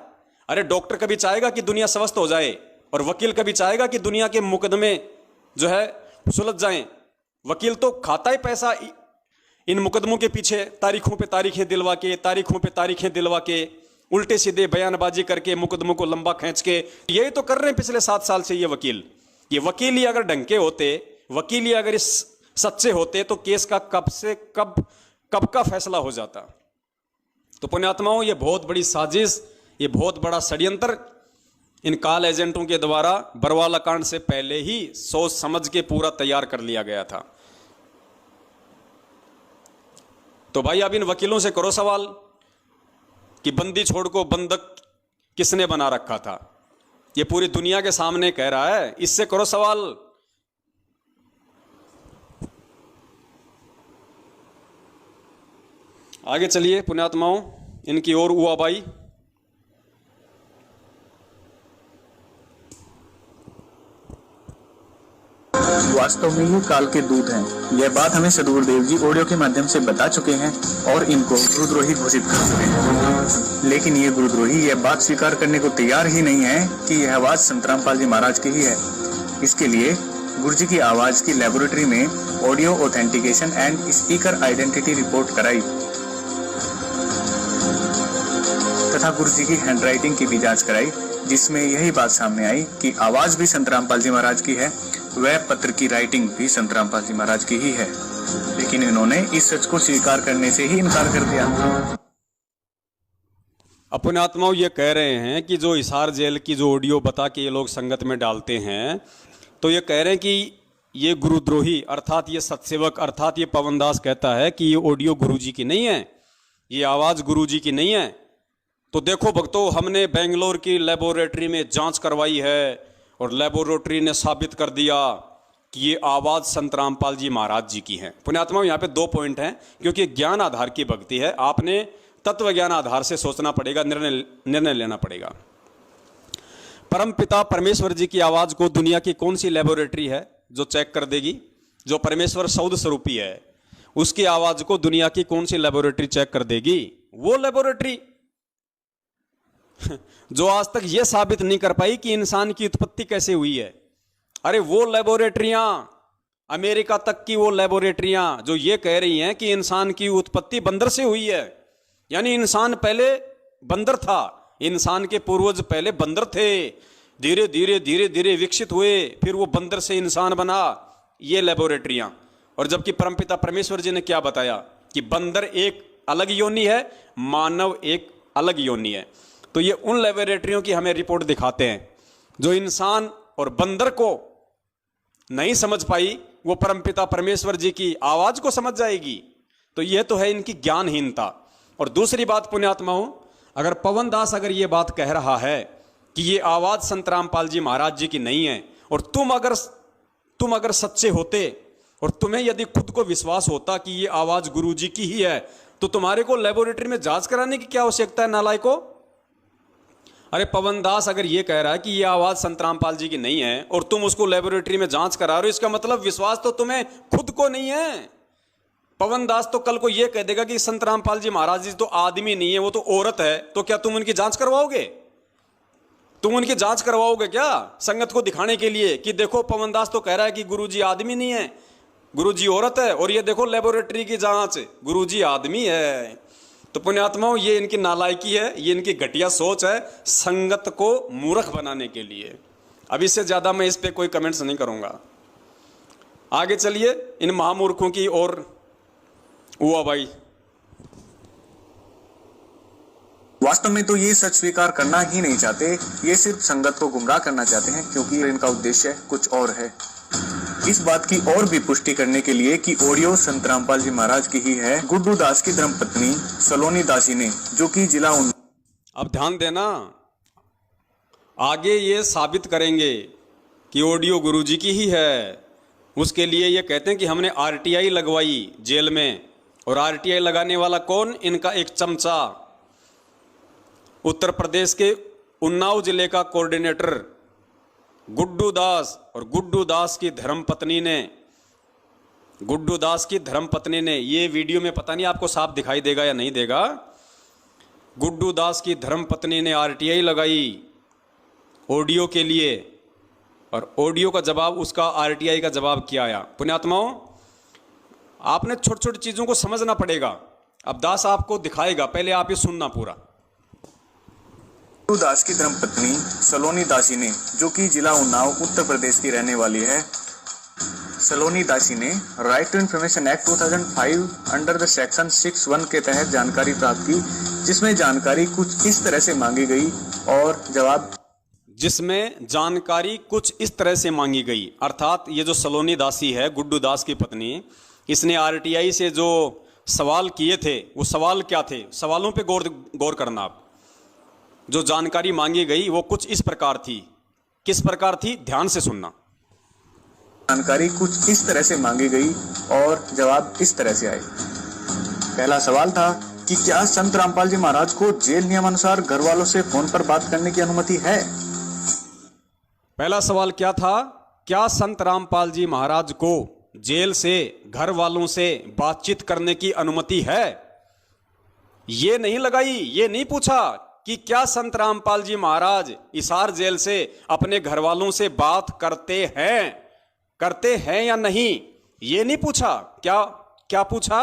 Speaker 1: अरे डॉक्टर कभी चाहेगा कि दुनिया स्वस्थ हो जाए, और वकील कभी चाहेगा कि दुनिया के मुकदमे जो है सुलझ जाएं। वकील तो खाता ही पैसा इन मुकदमों के पीछे, तारीखों पे तारीखें दिलवा के, तारीखों पे तारीखें दिलवा के, उल्टे सीधे बयानबाजी करके मुकदमों को लंबा खींच के, यही तो कर रहे हैं पिछले 7 साल से ये वकील। ये वकील ही अगर ढंग के होते, वकील ही अगर इस सच्चे होते तो केस का कब का फैसला हो जाता। तो पुण्यात्माओं, ये बहुत बड़ी साजिश, ये बहुत बड़ा षड्यंत्र इन काल एजेंटों के द्वारा बरवाला कांड से पहले ही सोच समझ के पूरा तैयार कर लिया गया था। तो भाई अब इन वकीलों से करो सवाल कि बंदी छोड़ को बंधक किसने बना रखा था। ये पूरी दुनिया के सामने कह रहा है, इससे करो सवाल। आगे चलिए पुण्यात्माओं, इनकी ओर उआबाई।
Speaker 2: वास्तव में ये काल के दूत हैं। यह बात हमें सदगुरुदेव जी ऑडियो के माध्यम से बता चुके हैं और इनको गुरुद्रोही घोषित कर चुके हैं। लेकिन ये गुरुद्रोही यह बात स्वीकार करने को तैयार ही नहीं है कि यह आवाज संत रामपाल जी महाराज की ही है। इसके लिए गुरु जी की आवाज की लेबोरेटरी में audio authentication and speaker identity report कराई तथा गुरु जी की हैंडराइटिंग की भी जांच कराई, जिसमें यही बात सामने आई कि आवाज भी संत रामपाल जी महाराज की है, वह पत्र की राइटिंग भी संत रामपाल जी महाराज की ही है। लेकिन इन्होंने इस सच को स्वीकार करने से ही इनकार कर दिया।
Speaker 1: अपने आत्माओं ये कह रहे हैं कि जो हिसार जेल की जो ऑडियो बता के ये लोग संगत में डालते हैं, तो ये कह रहे हैं कि ये गुरुद्रोही अर्थात ये सत्सेवक अर्थात ये पवनदास कहता है कि ये ऑडियो गुरुजी की नहीं है, ये आवाज गुरुजी की नहीं है। तो देखो भक्तों, हमने बेंगलोर की लेबोरेटरी में जांच करवाई है और लेबोरेटरी ने साबित कर दिया कि ये आवाज संत रामपाल जी महाराज जी की है। पुण्यात्माओं, यहाँ पे 2 पॉइंट हैं, क्योंकि ज्ञान आधार की भक्ति है। आपने तत्व ज्ञान आधार से सोचना पड़ेगा, निर्णय लेना पड़ेगा। परम पिता परमेश्वर जी की आवाज को दुनिया की कौन सी लेबोरेटरी है जो चेक कर देगी? जो परमेश्वर सौद स्वरूपी है, उसकी आवाज को दुनिया की कौन सी लेबोरेटरी चेक कर देगी? वो लेबोरेटरी जो आज तक यह साबित नहीं कर पाई कि इंसान की उत्पत्ति कैसे हुई है, अरे वो लेबोरेटरियां, अमेरिका तक की वो लेबोरेटरियां जो ये कह रही हैं कि इंसान की उत्पत्ति बंदर से हुई है, यानी इंसान पहले बंदर था, इंसान के पूर्वज पहले बंदर थे, धीरे धीरे धीरे धीरे विकसित हुए, फिर वो बंदर से इंसान बना, ये लेबोरेटरियां। और जबकि परमपिता परमेश्वर जी ने क्या बताया कि बंदर एक अलग योनि है, मानव एक अलग योनि है। तो ये उन लेबोरेटरियों की हमें रिपोर्ट दिखाते हैं जो इंसान और बंदर को नहीं समझ पाई, वो परमपिता परमेश्वर जी की आवाज को समझ जाएगी। तो यह तो है इनकी ज्ञानहीनता। और दूसरी बात पुण्यात्माओं, अगर पवन दास अगर ये बात कह रहा है कि ये आवाज संत रामपाल जी महाराज जी की नहीं है, और तुम अगर सच्चे होते और तुम्हें यदि खुद को विश्वास होता कि ये आवाज गुरु जी की ही है, तो तुम्हारे को लेबोरेटरी में जांच कराने की क्या आवश्यकता है नालायको? अरे पवन दास अगर ये कह रहा है कि ये आवाज संत रामपाल जी की नहीं है और तुम उसको लेबोरेटरी में जांच करा रहे हो, इसका मतलब विश्वास तो तुम्हें खुद को नहीं है। पवन दास तो कल को ये कह देगा कि संत रामपाल जी महाराज जी तो आदमी नहीं है, वो तो औरत है, तो क्या तुम उनकी जांच करवाओगे? तुम उनकी जांच करवाओगे क्या संगत को दिखाने के लिए कि देखो पवन दास तो कह रहा है कि गुरुजी आदमी नहीं है, गुरुजी औरत है, और ये देखो लेबोरेटरी की जांच, गुरुजी आदमी है। तो पुण्यात्माओं, ये इनकी नालायकी है, ये इनकी घटिया सोच है संगत को मूर्ख बनाने के लिए। अब इससे ज्यादा मैं इस पे कोई कमेंट्स नहीं करूंगा। आगे चलिए इन महामूर्खों की और हुआ भाई।
Speaker 2: वास्तव में तो ये सच स्वीकार करना ही नहीं चाहते, ये सिर्फ संगत को गुमराह करना चाहते हैं, क्योंकि इनका उद्देश्य कुछ और है। इस बात की और भी पुष्टि करने के लिए कि ऑडियो संत रामपाल जी महाराज की ही है, गुड्डू दास की धर्मपत्नी सलोनी दासी ने, जो कि जिला
Speaker 1: अब ध्यान देना, आगे ये साबित करेंगे कि ऑडियो गुरुजी की ही है। उसके लिए ये कहते हैं कि हमने आरटीआई लगवाई जेल में, और आरटीआई लगाने वाला कौन? इनका एक चमचा, उत्तर प्रदेश के उन्नाव जिले का कोऑर्डिनेटर गुड्डू दास। और गुड्डू दास की धर्मपत्नी ने ये वीडियो में पता नहीं आपको साफ दिखाई देगा या नहीं देगा, गुड्डू दास की धर्मपत्नी ने आरटीआई लगाई ऑडियो के लिए, और ऑडियो का जवाब, उसका आरटीआई का जवाब क्या आया? पुण्यात्माओं, आपने छोटी छोटी चीजों को समझना पड़ेगा। अब दास आपको दिखाएगा, पहले आप ये सुनना पूरा।
Speaker 2: गुड्डू दास की धर्मपत्नी सलोनी दासी ने, जो कि जिला उन्नाव उत्तर प्रदेश की रहने वाली है, सलोनी दासी ने right to information act 2005 under the section 6(1) के तहत जानकारी प्राप्त की, जिसमें जानकारी कुछ इस तरह से मांगी गई और जवाब
Speaker 1: जिसमें जानकारी कुछ इस तरह से मांगी गई। अर्थात ये जो सलोनी दासी है, गुड्डू दास की पत्नी, इसने आरटीआई से जो सवाल किए थे, वो सवाल क्या थे? सवालों पे गौर करना आप। जो जानकारी मांगी गई वो कुछ इस प्रकार थी। किस प्रकार थी? ध्यान से सुनना।
Speaker 2: जानकारी कुछ इस तरह से मांगी गई और जवाब इस तरह से आए। पहला सवाल था कि क्या संत रामपाल जी महाराज को जेल नियमानुसार घर वालों से फोन पर बात करने की अनुमति है?
Speaker 1: पहला सवाल क्या था? क्या संत रामपाल जी महाराज को जेल से घर वालों से बातचीत करने की अनुमति है? ये नहीं लगाई, ये नहीं पूछा कि क्या संत रामपाल जी महाराज हिसार जेल से अपने घर वालों से बात करते हैं या नहीं, ये नहीं पूछा। क्या पूछा?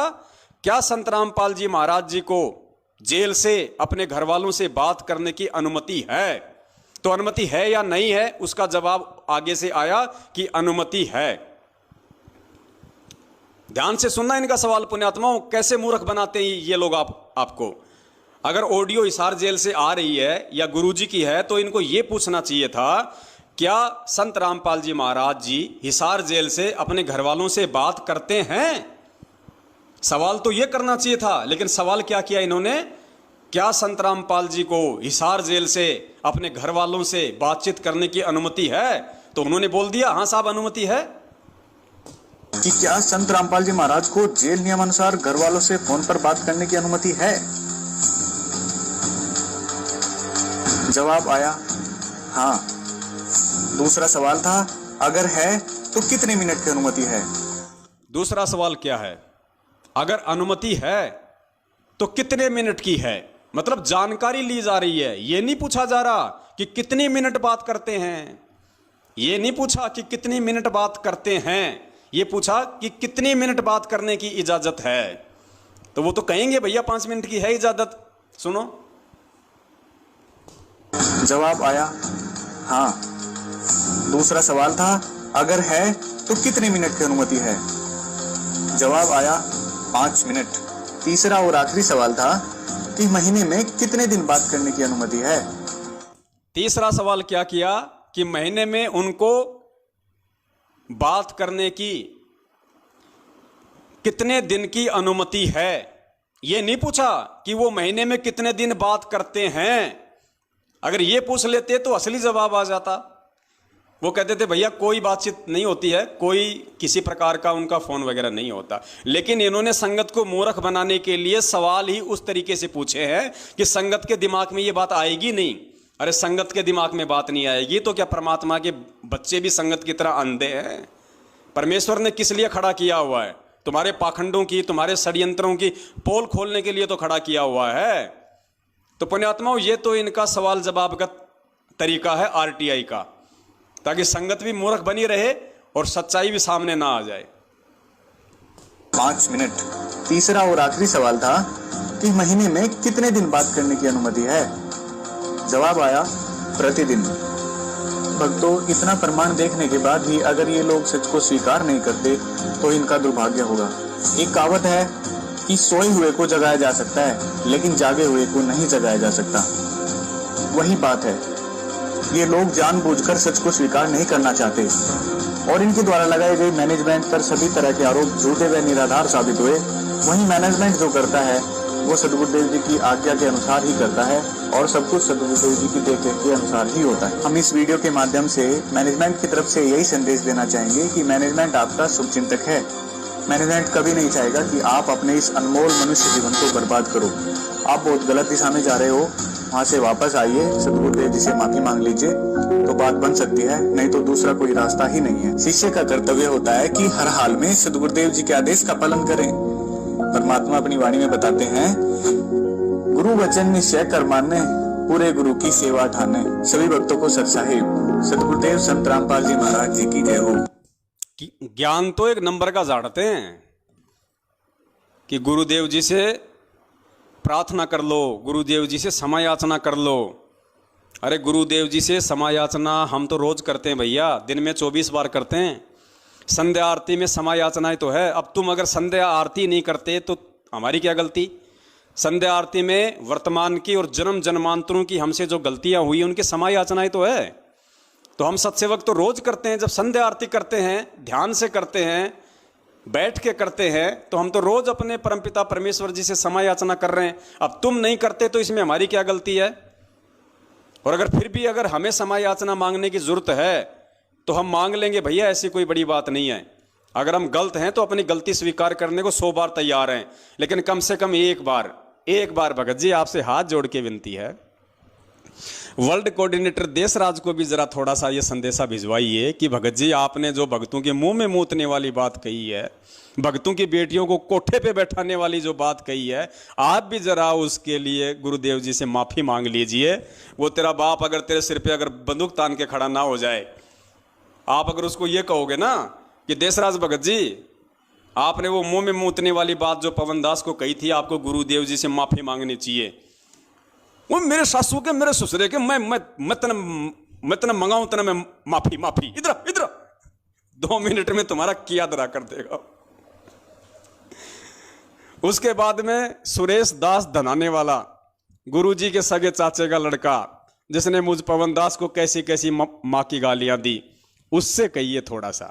Speaker 1: क्या संत रामपाल जी महाराज जी को जेल से अपने घर वालों से बात करने की अनुमति है? तो अनुमति है या नहीं है, उसका जवाब आगे से आया कि अनुमति है। ध्यान से सुनना इनका सवाल पुण्यात्माओं, कैसे मूर्ख बनाते हैं ये लोग आपको। अगर ऑडियो हिसार जेल से आ रही है या गुरुजी की है, तो इनको यह पूछना चाहिए था, क्या संत रामपाल जी महाराज जी हिसार जेल से अपने घर वालों से बात करते हैं? सवाल तो यह करना चाहिए था, लेकिन सवाल क्या किया इन्होंने? क्या संत रामपाल जी को हिसार जेल से अपने घर वालों से बातचीत करने की अनुमति है? तो उन्होंने बोल दिया, हाँ साहब अनुमति है।
Speaker 2: कि क्या संत रामपाल जी महाराज को जेल नियमानुसार घर वालों से फोन पर बात करने की अनुमति है? जवाब आया हाँ। दूसरा सवाल था, अगर है तो कितने मिनट की अनुमति है?
Speaker 1: दूसरा सवाल क्या है? अगर अनुमति है तो कितने मिनट की है? मतलब जानकारी ली जा रही है, यह नहीं पूछा जा रहा कि कितने मिनट बात करते हैं। ये नहीं पूछा कि कितनी मिनट बात करते हैं, ये पूछा कि कितनी मिनट बात करने की इजाजत है। तो वो तो कहेंगे भैया 5 मिनट की है इजाजत। सुनो,
Speaker 2: जवाब आया हाँ। दूसरा सवाल था अगर है तो कितने मिनट की अनुमति है? जवाब आया 5 मिनट। तीसरा और आखिरी सवाल था कि महीने में कितने दिन बात करने की अनुमति है?
Speaker 1: तीसरा सवाल क्या किया कि महीने में उनको बात करने की कितने दिन की अनुमति है। ये नहीं पूछा कि वो महीने में कितने दिन बात करते हैं। अगर ये पूछ लेते तो असली जवाब आ जाता। वो कहते थे भैया कोई बातचीत नहीं होती है, कोई किसी प्रकार का उनका फोन वगैरह नहीं होता। लेकिन इन्होंने संगत को मूर्ख बनाने के लिए सवाल ही उस तरीके से पूछे हैं कि संगत के दिमाग में ये बात आएगी नहीं। अरे संगत के दिमाग में बात नहीं आएगी तो क्या परमात्मा के बच्चे भी संगत की तरह अंधे हैं? परमेश्वर ने किस लिए खड़ा किया हुआ है? तुम्हारे पाखंडों की, तुम्हारे षड्यंत्रों की पोल खोलने के लिए तो खड़ा किया हुआ है। तो पुण्यात्माओं, ये तो इनका सवाल जवाब का तरीका है आरटीआई का, ताकि संगत भी मूर्ख बनी रहे और सच्चाई भी सामने ना आ जाए।
Speaker 2: 5 मिनट। तीसरा और आखिरी सवाल था कि महीने में कितने दिन बात करने की अनुमति है? जवाब आया प्रतिदिन। भक्तों, इतना प्रमाण देखने के बाद भी अगर ये लोग सच को स्वीकार नहीं करते तो इनका दुर्भाग्य होगा। एक कहावत है कि सोए हुए को जगाया जा सकता है लेकिन जागे हुए को नहीं जगाया जा सकता। वही बात है, ये लोग जानबूझकर सच को स्वीकार नहीं करना चाहते और इनके द्वारा लगाए गए मैनेजमेंट पर सभी तरह के आरोप झूठे व निराधार साबित हुए। वही मैनेजमेंट जो करता है वो सद्गुरुदेव जी की आज्ञा के अनुसार ही करता है और सब कुछ सद्गुरुदेव जी की देखरेख के अनुसार ही होता है। हम इस वीडियो के माध्यम से मैनेजमेंट की तरफ से यही संदेश देना चाहेंगे कि मैनेजमेंट आपका शुभचिंतक है। मैनेजमेंट कभी नहीं चाहेगा कि आप अपने इस अनमोल मनुष्य जीवन को बर्बाद करो। आप बहुत गलत दिशा में जा रहे हो, वहाँ से वापस आइए, सद्गुरुदेव जी से माफी मांग लीजिए तो बात बन सकती है, नहीं तो दूसरा कोई रास्ता ही नहीं है। शिष्य का कर्तव्य होता है कि हर हाल में सद्गुरुदेव जी के आदेश का पालन करें। परमात्मा अपनी वाणी में बताते हैं, गुरु वचन निश्चय कर माने, पूरे गुरु की सेवा ठाने। सभी भक्तों को सत साहिब सद्गुरुदेव संत रामपाल जी महाराज जी की जय हो।
Speaker 1: ज्ञान तो एक नंबर का झाड़ते हैं कि गुरुदेव जी से प्रार्थना कर लो, गुरुदेव जी से क्षमा याचना कर लो। अरे गुरुदेव जी से क्षमा याचना हम तो रोज करते हैं भैया, दिन में 24 बार करते हैं। संध्या आरती में क्षमा याचना ही तो है। अब तुम अगर संध्या आरती नहीं करते तो हमारी क्या गलती? संध्या आरती में वर्तमान की और जन्म जन्मांतरों की हमसे जो गलतियां हुई उनकी क्षमा याचना ही तो है। तो हम सत्सेवक तो रोज करते हैं, जब संध्या आरती करते हैं, ध्यान से करते हैं, बैठ के करते हैं, तो हम तो रोज अपने परमपिता परमेश्वर जी से क्षमा याचना कर रहे हैं। अब तुम नहीं करते तो इसमें हमारी क्या गलती है? और अगर फिर भी अगर हमें क्षमा याचना मांगने की जरूरत है तो हम मांग लेंगे भैया, ऐसी कोई बड़ी बात नहीं है। अगर हम गलत हैं तो अपनी गलती स्वीकार करने को 100 बार तैयार हैं, लेकिन कम से कम एक बार भगत जी आपसे हाथ जोड़ के विनती है, वर्ल्ड कोऑर्डिनेटर देशराज को भी जरा थोड़ा सा ये संदेशा भिजवाइए कि भगत जी आपने जो भक्तों के मुंह में मूतने वाली बात कही है, भक्तों की बेटियों को कोठे पे बैठाने वाली जो बात कही है, आप भी जरा उसके लिए गुरुदेव जी से माफी मांग लीजिए। वो तेरा बाप अगर तेरे सिर पे अगर बंदूक तान के खड़ा ना हो जाए, आप अगर उसको ये कहोगे ना कि देशराज भगत जी आपने वो मुंह में मूतने वाली बात जो पवन दास को कही थी, आपको गुरुदेव जी से माफी मांगनी चाहिए। वो मेरे सासू के मेरे ससुरे के मैं तना मंगाऊं तना मैं माफी इधर 2 मिनट में तुम्हारा किया दरा कर देगा। उसके बाद में सुरेश दास धनाने वाला, गुरुजी के सगे चाचे का लड़का, जिसने मुझ पवन दास को कैसी कैसी माँ की गालियां दी, उससे कहिए थोड़ा सा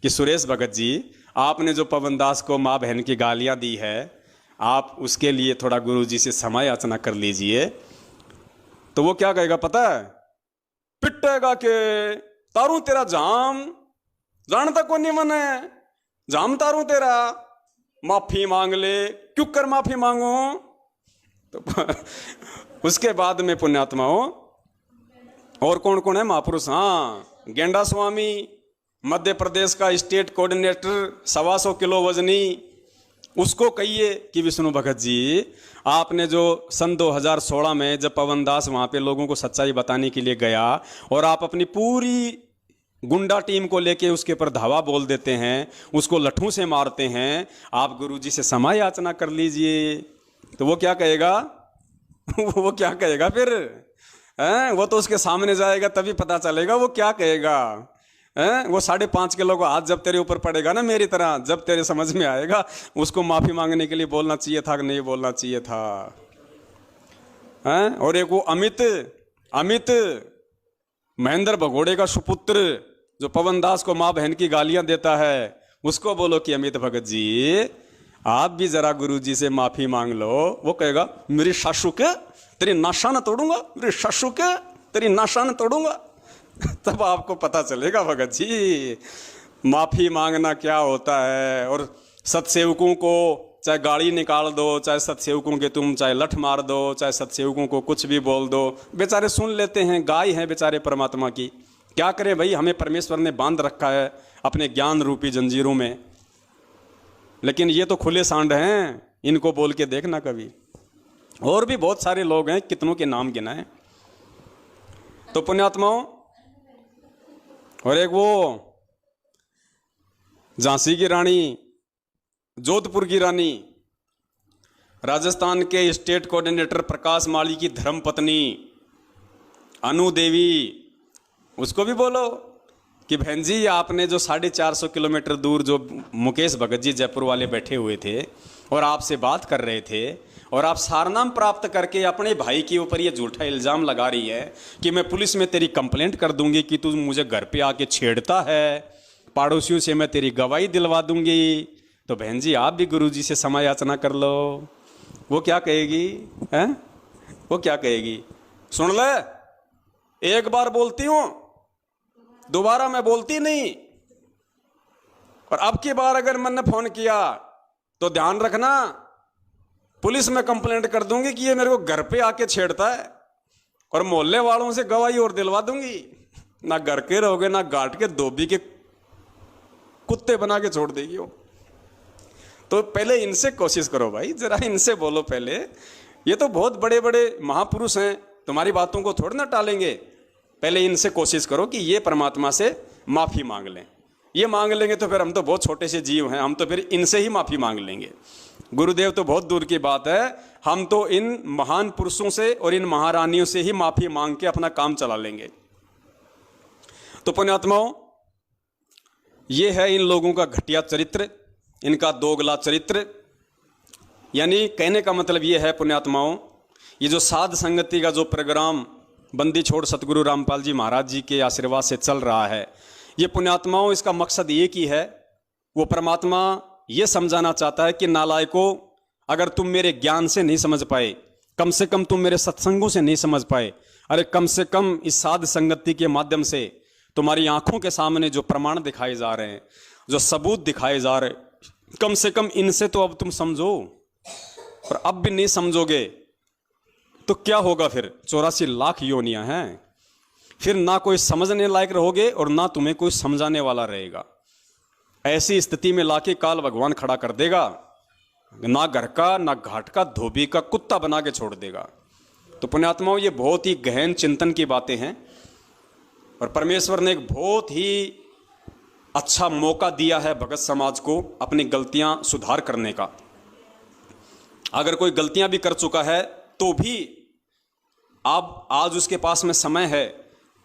Speaker 1: कि सुरेश भगत जी आपने जो पवन दास को माँ बहन की गालियां दी है, आप उसके लिए थोड़ा गुरुजी से क्षमा याचना कर लीजिए। तो वो क्या कहेगा पता है? पिटेगा के तारू तेरा जाम जानता को नहीं मने जाम तारू तेरा, माफी मांग ले, क्यों कर माफी मांगो। तो उसके बाद में पुण्यात्माओं और कौन कौन है महापुरुष? हाँ, गेंडा स्वामी मध्य प्रदेश का स्टेट कोऑर्डिनेटर 125 किलो वजनी, उसको कहिए कि विष्णु भगत जी आपने जो सन 2016 में जब पवन दास वहाँ पे लोगों को सच्चाई बताने के लिए गया और आप अपनी पूरी गुंडा टीम को लेके उसके ऊपर धावा बोल देते हैं, उसको लठों से मारते हैं। आप गुरुजी से क्षमा याचना कर लीजिए, तो वो क्या कहेगा? वो क्या कहेगा फिर? वो तो उसके सामने जाएगा तभी पता चलेगा वो क्या कहेगा। वो 5.5 किलो का हाथ जब तेरे ऊपर पड़ेगा ना मेरी तरह, जब तेरे समझ में आएगा उसको माफी मांगने के लिए बोलना चाहिए था कि नहीं बोलना चाहिए था। और एक वो अमित महेंद्र भगोड़े का सुपुत्र जो पवन दास को माँ बहन की गालियां देता है, उसको बोलो कि अमित भगत जी आप भी जरा गुरुजी से माफी मांग लो। वो कहेगा मेरी सासू के तेरी नाशान तोड़ूंगा, मेरी सासू के तेरी नाशान तोड़ूंगा। तब आपको पता चलेगा भगत जी माफी मांगना क्या होता है। और सत्सेवकों को चाहे गाड़ी निकाल दो, चाहे सत्सेवकों के तुम चाहे लठ मार दो, चाहे सत्सेवकों को कुछ भी बोल दो, बेचारे सुन लेते हैं। गाय हैं बेचारे परमात्मा की, क्या करें भाई, हमें परमेश्वर ने बांध रखा है अपने ज्ञान रूपी जंजीरों में। लेकिन ये तो खुले सांड हैं, इनको बोल के देखना कभी। और भी बहुत सारे लोग हैं, कितनों के नाम गिनाएं। तो पुण्यात्माओं, और एक वो झांसी की रानी, जोधपुर की रानी, राजस्थान के स्टेट कोऑर्डिनेटर प्रकाश माली की धर्मपत्नी अनु देवी, उसको भी बोलो कि बहन जी आपने जो 450 किलोमीटर दूर जो मुकेश भगत जी जयपुर वाले बैठे हुए थे और आपसे बात कर रहे थे, और आप सारनाम प्राप्त करके अपने भाई के ऊपर ये झूठा इल्ज़ाम लगा रही है कि मैं पुलिस में तेरी कंप्लेंट कर दूंगी कि तू मुझे घर पे आके छेड़ता है, पड़ोसियों से मैं तेरी गवाही दिलवा दूंगी। तो बहन जी आप भी गुरुजी से क्षमा याचना कर लो। वो क्या कहेगी? हैं? वो क्या कहेगी? सुन ले, एक बार बोलती हूं, दोबारा मैं बोलती नहीं। और अब की बार अगर मैंने फोन किया तो ध्यान रखना, पुलिस में कंप्लेंट कर दूंगी कि ये मेरे को घर पे आके छेड़ता है, और मोहल्ले वालों से गवाही और दिलवा दूंगी। ना घर के रहोगे ना घाट के धोबी के कुत्ते बना के छोड़ देगी वो। तो पहले इनसे कोशिश करो भाई, जरा इनसे बोलो पहले। ये तो बहुत बड़े बड़े महापुरुष हैं, तुम्हारी बातों को थोड़ी ना टालेंगे। पहले इनसे कोशिश करो कि ये परमात्मा से माफी मांग लें। ये मांग लेंगे तो फिर हम तो बहुत छोटे से जीव हैं, हम तो फिर इनसे ही माफी मांग लेंगे। गुरुदेव तो बहुत दूर की बात है, हम तो इन महान पुरुषों से और इन महारानियों से ही माफी मांग के अपना काम चला लेंगे। तो पुण्यात्माओं, ये है इन लोगों का घटिया चरित्र, इनका दोगला चरित्र। यानी कहने का मतलब ये है पुण्यात्माओं, ये जो साध संगति का जो प्रोग्राम बंदी छोड़ सतगुरु रामपाल जी महाराज जी के आशीर्वाद से चल रहा है, ये पुण्यात्माओं इसका मकसद एक ही है। वो परमात्मा ये समझाना चाहता है कि नालायकों, अगर तुम मेरे ज्ञान से नहीं समझ पाए, कम से कम तुम मेरे सत्संगों से नहीं समझ पाए, अरे कम से कम इस साध संगति के माध्यम से तुम्हारी आंखों के सामने जो प्रमाण दिखाए जा रहे हैं, जो सबूत दिखाए जा रहे, कम से कम इनसे तो अब तुम समझो। और अब भी नहीं समझोगे तो क्या होगा फिर? 84 लाख योनियां हैं, फिर ना कोई समझने लायक रहोगे और ना तुम्हें कोई समझाने वाला रहेगा। ऐसी स्थिति में लाके काल भगवान खड़ा कर देगा, ना घर का ना घाट का, धोबी का कुत्ता बना के छोड़ देगा। तो पुण्यात्माओं, ये बहुत ही गहन चिंतन की बातें हैं, और परमेश्वर ने एक बहुत ही अच्छा मौका दिया है भगत समाज को अपनी गलतियां सुधार करने का। अगर कोई गलतियां भी कर चुका है तो भी अब आज उसके पास में समय है,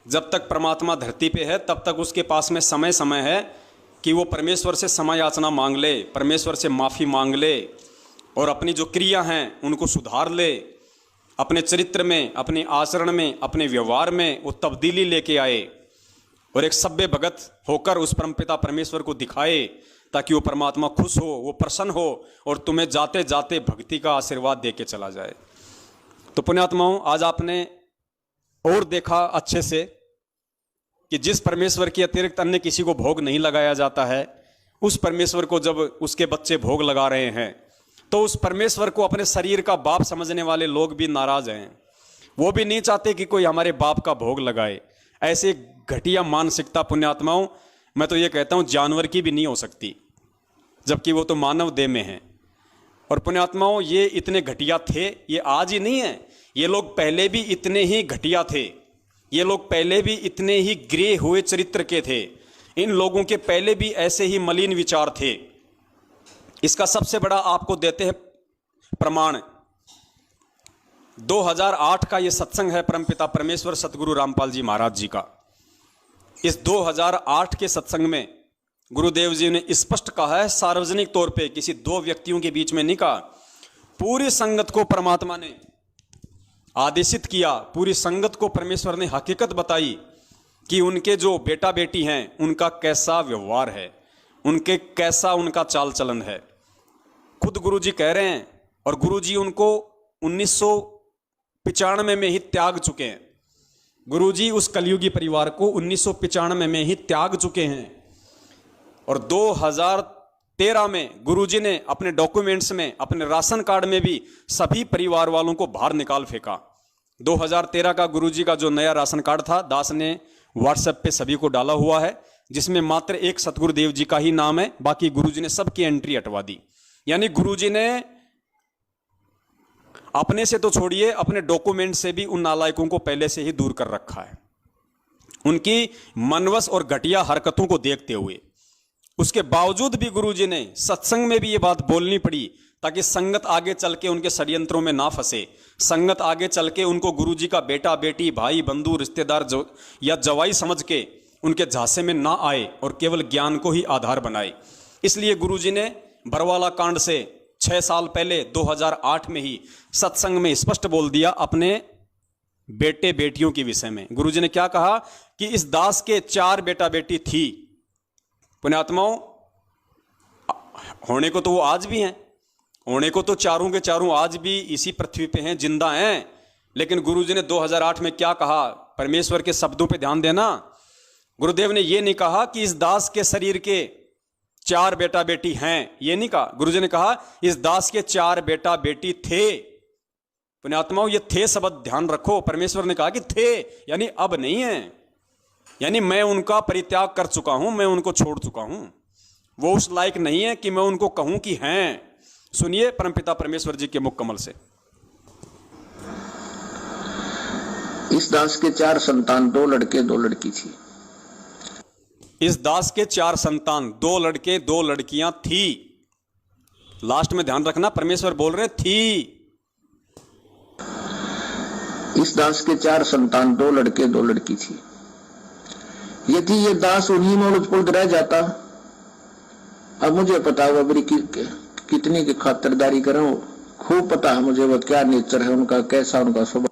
Speaker 1: जब तक परमात्मा धरती पे है तब तक उसके पास में समय है कि वो परमेश्वर से क्षमा याचना मांग ले, परमेश्वर से माफ़ी मांग ले, और अपनी जो क्रिया हैं उनको सुधार ले, अपने चरित्र में, अपने आचरण में, अपने व्यवहार में वो तब्दीली लेके आए, और एक सभ्य भगत होकर उस परमपिता परमेश्वर को दिखाए, ताकि वो परमात्मा खुश हो, वो प्रसन्न हो, और तुम्हें जाते जाते भक्ति का आशीर्वाद दे के चला जाए। तो पुण्यात्माओं, आज आपने और देखा अच्छे से कि जिस परमेश्वर के अतिरिक्त अन्य किसी को भोग नहीं लगाया जाता है, उस परमेश्वर को जब उसके बच्चे भोग लगा रहे हैं तो उस परमेश्वर को अपने शरीर का बाप समझने वाले लोग भी नाराज हैं। वो भी नहीं चाहते कि कोई हमारे बाप का भोग लगाए। ऐसे घटिया मानसिकता पुण्यात्माओं, मैं तो ये कहता हूँ जानवर की भी नहीं हो सकती, जबकि वो तो मानव देह में है। और पुण्यात्माओं, ये इतने घटिया थे, ये आज ही नहीं है, ये लोग पहले भी इतने ही घटिया थे। ये लोग पहले भी इतने ही ग्रे हुए चरित्र के थे, इन लोगों के पहले भी ऐसे ही मलिन विचार थे। इसका सबसे बड़ा आपको देते हैं प्रमाण, 2008 का ये सत्संग है परमपिता परमेश्वर सतगुरु रामपाल जी महाराज जी का। इस 2008 के सत्संग में गुरुदेव जी ने स्पष्ट कहा है, सार्वजनिक तौर पे किसी दो व्यक्तियों के बीच में नहीं कहा, पूरी संगत को परमात्मा ने आदेशित किया, पूरी संगत को परमेश्वर ने हकीकत बताई कि उनके जो बेटा बेटी हैं उनका कैसा व्यवहार है, उनके कैसा उनका चाल चलन है। खुद गुरुजी कह रहे हैं, और गुरुजी उनको 1995 में ही त्याग चुके हैं। गुरुजी उस कलयुगी परिवार को 1995 में ही त्याग चुके हैं, और 2013 में गुरुजी ने अपने डॉक्यूमेंट्स में, अपने राशन कार्ड में भी सभी परिवार वालों को बाहर निकाल फेंका। 2013 का गुरुजी का जो नया राशन कार्ड था, दास ने व्हाट्सएप पे सभी को डाला हुआ है, जिसमें मात्र एक सतगुरुदेव जी का ही नाम है, बाकी गुरुजी ने सबकी एंट्री हटवा दी। यानी गुरुजी ने अपने से तो छोड़िए, अपने डॉक्यूमेंट से भी उन नालायकों को पहले से ही दूर कर रखा है, उनकी मनवस और घटिया हरकतों को देखते हुए। उसके बावजूद भी गुरुजी ने सत्संग में भी ये बात बोलनी पड़ी, ताकि संगत आगे चल के उनके षड्यंत्रों में ना फंसे, संगत आगे चल के उनको गुरुजी का बेटा बेटी भाई बंधु रिश्तेदार या जवाई समझ के उनके झांसे में ना आए और केवल ज्ञान को ही आधार बनाए। इसलिए गुरुजी ने बरवाला कांड से 6 साल पहले 2008 में ही सत्संग में स्पष्ट बोल दिया अपने बेटे बेटियों के विषय में। गुरुजी ने क्या कहा कि इस दास के 4 बेटा बेटी थी, पुण्यात्माओं, होने को तो वो आज भी हैं, होने को तो चारों के चारों आज भी इसी पृथ्वी पे हैं, जिंदा हैं। लेकिन गुरुजी ने 2008 में क्या कहा, परमेश्वर के शब्दों पे ध्यान देना। गुरुदेव ने ये नहीं कहा कि इस दास के शरीर के 4 बेटा बेटी हैं, ये नहीं कहा। गुरुजी ने कहा इस दास के 4 बेटा बेटी थे। पुण्यात्माओं, ये थे शब्द ध्यान रखो। परमेश्वर ने कहा कि थे, यानी अब नहीं है, यानी मैं उनका परित्याग कर चुका हूं, मैं उनको छोड़ चुका हूं। वो उस लायक नहीं है कि मैं उनको कहूं कि हैं। सुनिए परमपिता परमेश्वर जी के मुख कमल से।
Speaker 6: इस दास के 4 संतान, 2 लड़के 2 लड़की थी।
Speaker 1: इस दास के 4 संतान, 2 लड़के 2 लड़कियां थी। लास्ट में ध्यान रखना, परमेश्वर बोल रहे थी।
Speaker 6: इस दास के 4 संतान, 2 लड़के 2 लड़की थी। यदि ये दास उन्हीं में उलझ रह जाता, अब मुझे पता होगा मेरी कितनी की खातिरदारी करूं, खूब पता है मुझे वो क्या नेचर है उनका, कैसा उनका स्वभाव।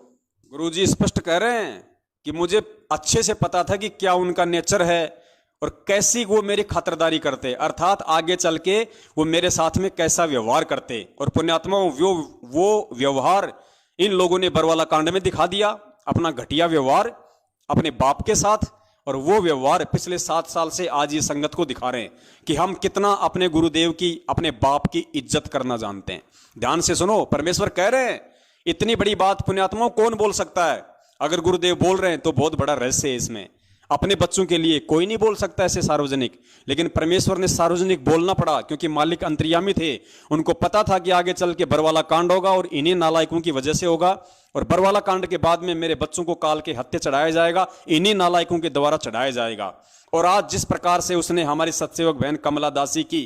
Speaker 1: गुरुजी स्पष्ट कह रहे हैं कि मुझे अच्छे से पता था कि क्या उनका नेचर है और कैसी वो मेरी खातिरदारी करते, अर्थात आगे चल के वो मेरे साथ में कैसा व्यवहार करते। और पुण्यात्माओं, वो व्यवहार इन लोगों ने बरवाला कांड में दिखा दिया, अपना घटिया व्यवहार अपने बाप के साथ। और वो व्यवहार पिछले 7 साल से आज ये संगत को दिखा रहे हैं कि हम कितना अपने गुरुदेव की, अपने बाप की इज्जत करना जानते हैं। ध्यान से सुनो, परमेश्वर कह रहे हैं इतनी बड़ी बात पुण्यात्माओं कौन बोल सकता है। अगर गुरुदेव बोल रहे हैं तो बहुत बड़ा रहस्य है इसमें। अपने बच्चों के लिए कोई नहीं बोल सकता ऐसे सार्वजनिक, लेकिन परमेश्वर ने सार्वजनिक बोलना पड़ा क्योंकि मालिक अंतर्यामी थे। उनको पता था कि आगे चल के बरवाला कांड होगा और इन्हीं नालायकों की वजह से होगा, और बरवाला कांड के बाद में मेरे बच्चों को काल के हत्या चढ़ाया जाएगा, इन्हीं नालायकों के द्वारा चढ़ाया जाएगा। और आज जिस प्रकार से उसने हमारी सत्सेवक बहन कमला दासी की,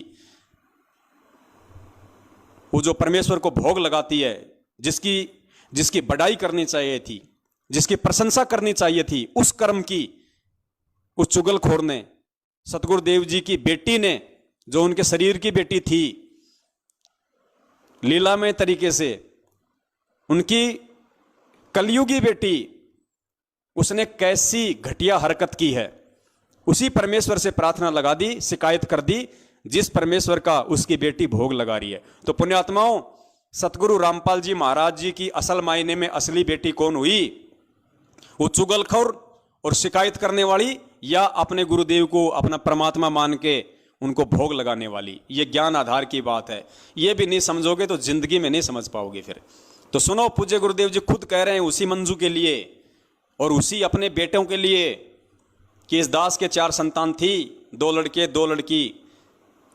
Speaker 1: वो जो परमेश्वर को भोग लगाती है, जिसकी बड़ाई करनी चाहिए थी, जिसकी प्रशंसा करनी चाहिए थी, उस कर्म की उस चुगलखोर ने, सतगुरुदेव जी की बेटी ने, जो उनके शरीर की बेटी थी, लीलामय तरीके से उनकी कलयुगी बेटी, उसने कैसी घटिया हरकत की है। उसी परमेश्वर से प्रार्थना लगा दी, शिकायत कर दी, जिस परमेश्वर का उसकी बेटी भोग लगा रही है। तो पुण्यात्माओं, सतगुरु रामपाल जी महाराज जी की असल मायने में असली बेटी कौन हुई? वो चुगलखोर और शिकायत करने वाली, या अपने गुरुदेव को अपना परमात्मा मान के उनको भोग लगाने वाली? ये ज्ञान आधार की बात है। ये भी नहीं समझोगे तो जिंदगी में नहीं समझ पाओगे फिर। तो सुनो, पूज्य गुरुदेव जी खुद कह रहे हैं उसी मंजू के लिए और उसी अपने बेटों के लिए कि इस दास के 4 संतान थी, 2 लड़के 2 लड़की,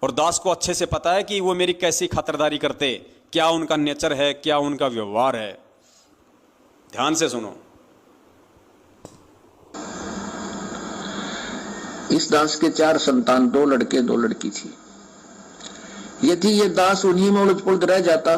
Speaker 1: और दास को अच्छे से पता है कि वो मेरी कैसी खातिरदारी करते, क्या उनका नेचर है, क्या उनका व्यवहार है। ध्यान से सुनो।
Speaker 6: इस दास के 4 संतान, 2 लड़के 2 लड़की थी। यदि ये दास उन्हीं में उलझ पुलझ रह जाता,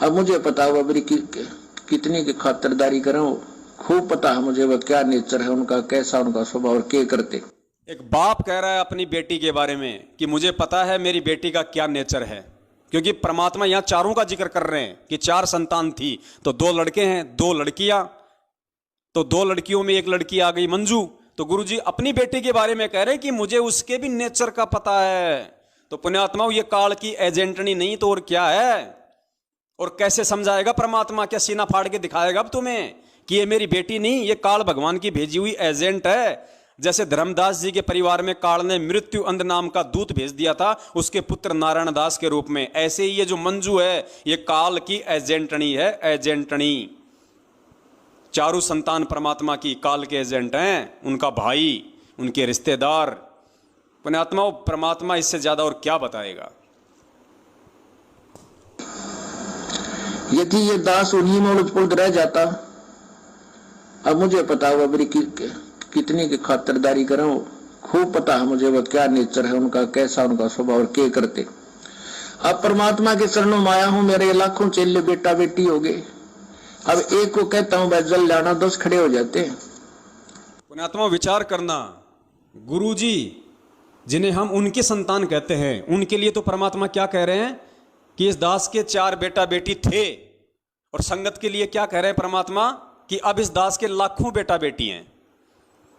Speaker 6: अब मुझे पता हुआ मेरी कितनी की खातिरदारी करूं, खूब पता है मुझे वह क्या नेचर है उनका, कैसा उनका स्वभाव और क्या करते।
Speaker 1: एक बाप कह रहा है अपनी बेटी के बारे में कि मुझे पता है मेरी बेटी का क्या नेचर है, क्योंकि परमात्मा यहां चारों का जिक्र कर रहे हैं कि 4 संतान थी, तो 2 लड़के हैं, 2 लड़कियां, तो 2 लड़कियों में एक लड़की आ गई मंजू। तो गुरुजी अपनी बेटी के बारे में कह रहे हैं कि मुझे उसके भी नेचर का पता है। तो पुण्यात्माओं, ये काल की एजेंटनी नहीं तो और क्या है? और कैसे समझाएगा परमात्मा? क्या सीना फाड़ के दिखाएगा अब तुम्हें कि ये मेरी बेटी नहीं, ये काल भगवान की भेजी हुई एजेंट है? जैसे धर्मदास जी के परिवार में काल ने मृत्यु अंध नाम का दूत भेज दिया था उसके पुत्र नारायण दास के रूप में, ऐसे ही ये जो मंजू है ये काल की एजेंटनी है, एजेंटनी। चारों संतान परमात्मा की काल के एजेंट हैं, उनका भाई, उनके रिश्तेदार। पुण्यात्मा, परमात्मा इससे ज्यादा और क्या बताएगा?
Speaker 6: यदि ये दास उन्हीं में उलझ पुलझ रह जाता, अब मुझे पता हुआ मेरी कितनी की खातिरदारी करूं, खूब पता है मुझे वह क्या नेचर है उनका, कैसा उनका स्वभाव और क्या करते। अब परमात्मा के चरणों में आया हूं, मेरे लाखों चेले बेटा बेटी हो गए। अब एक को कहता हूं भाई जल जाना, 10 खड़े हो जाते हैं।
Speaker 1: पुण्यात्मा, विचार करना, गुरुजी जिन्हें हम उनके संतान कहते हैं, उनके लिए तो परमात्मा क्या कह रहे हैं कि इस दास के 4 बेटा बेटी थे, और संगत के लिए क्या कह रहे हैं परमात्मा कि अब इस दास के लाखों बेटा बेटी हैं।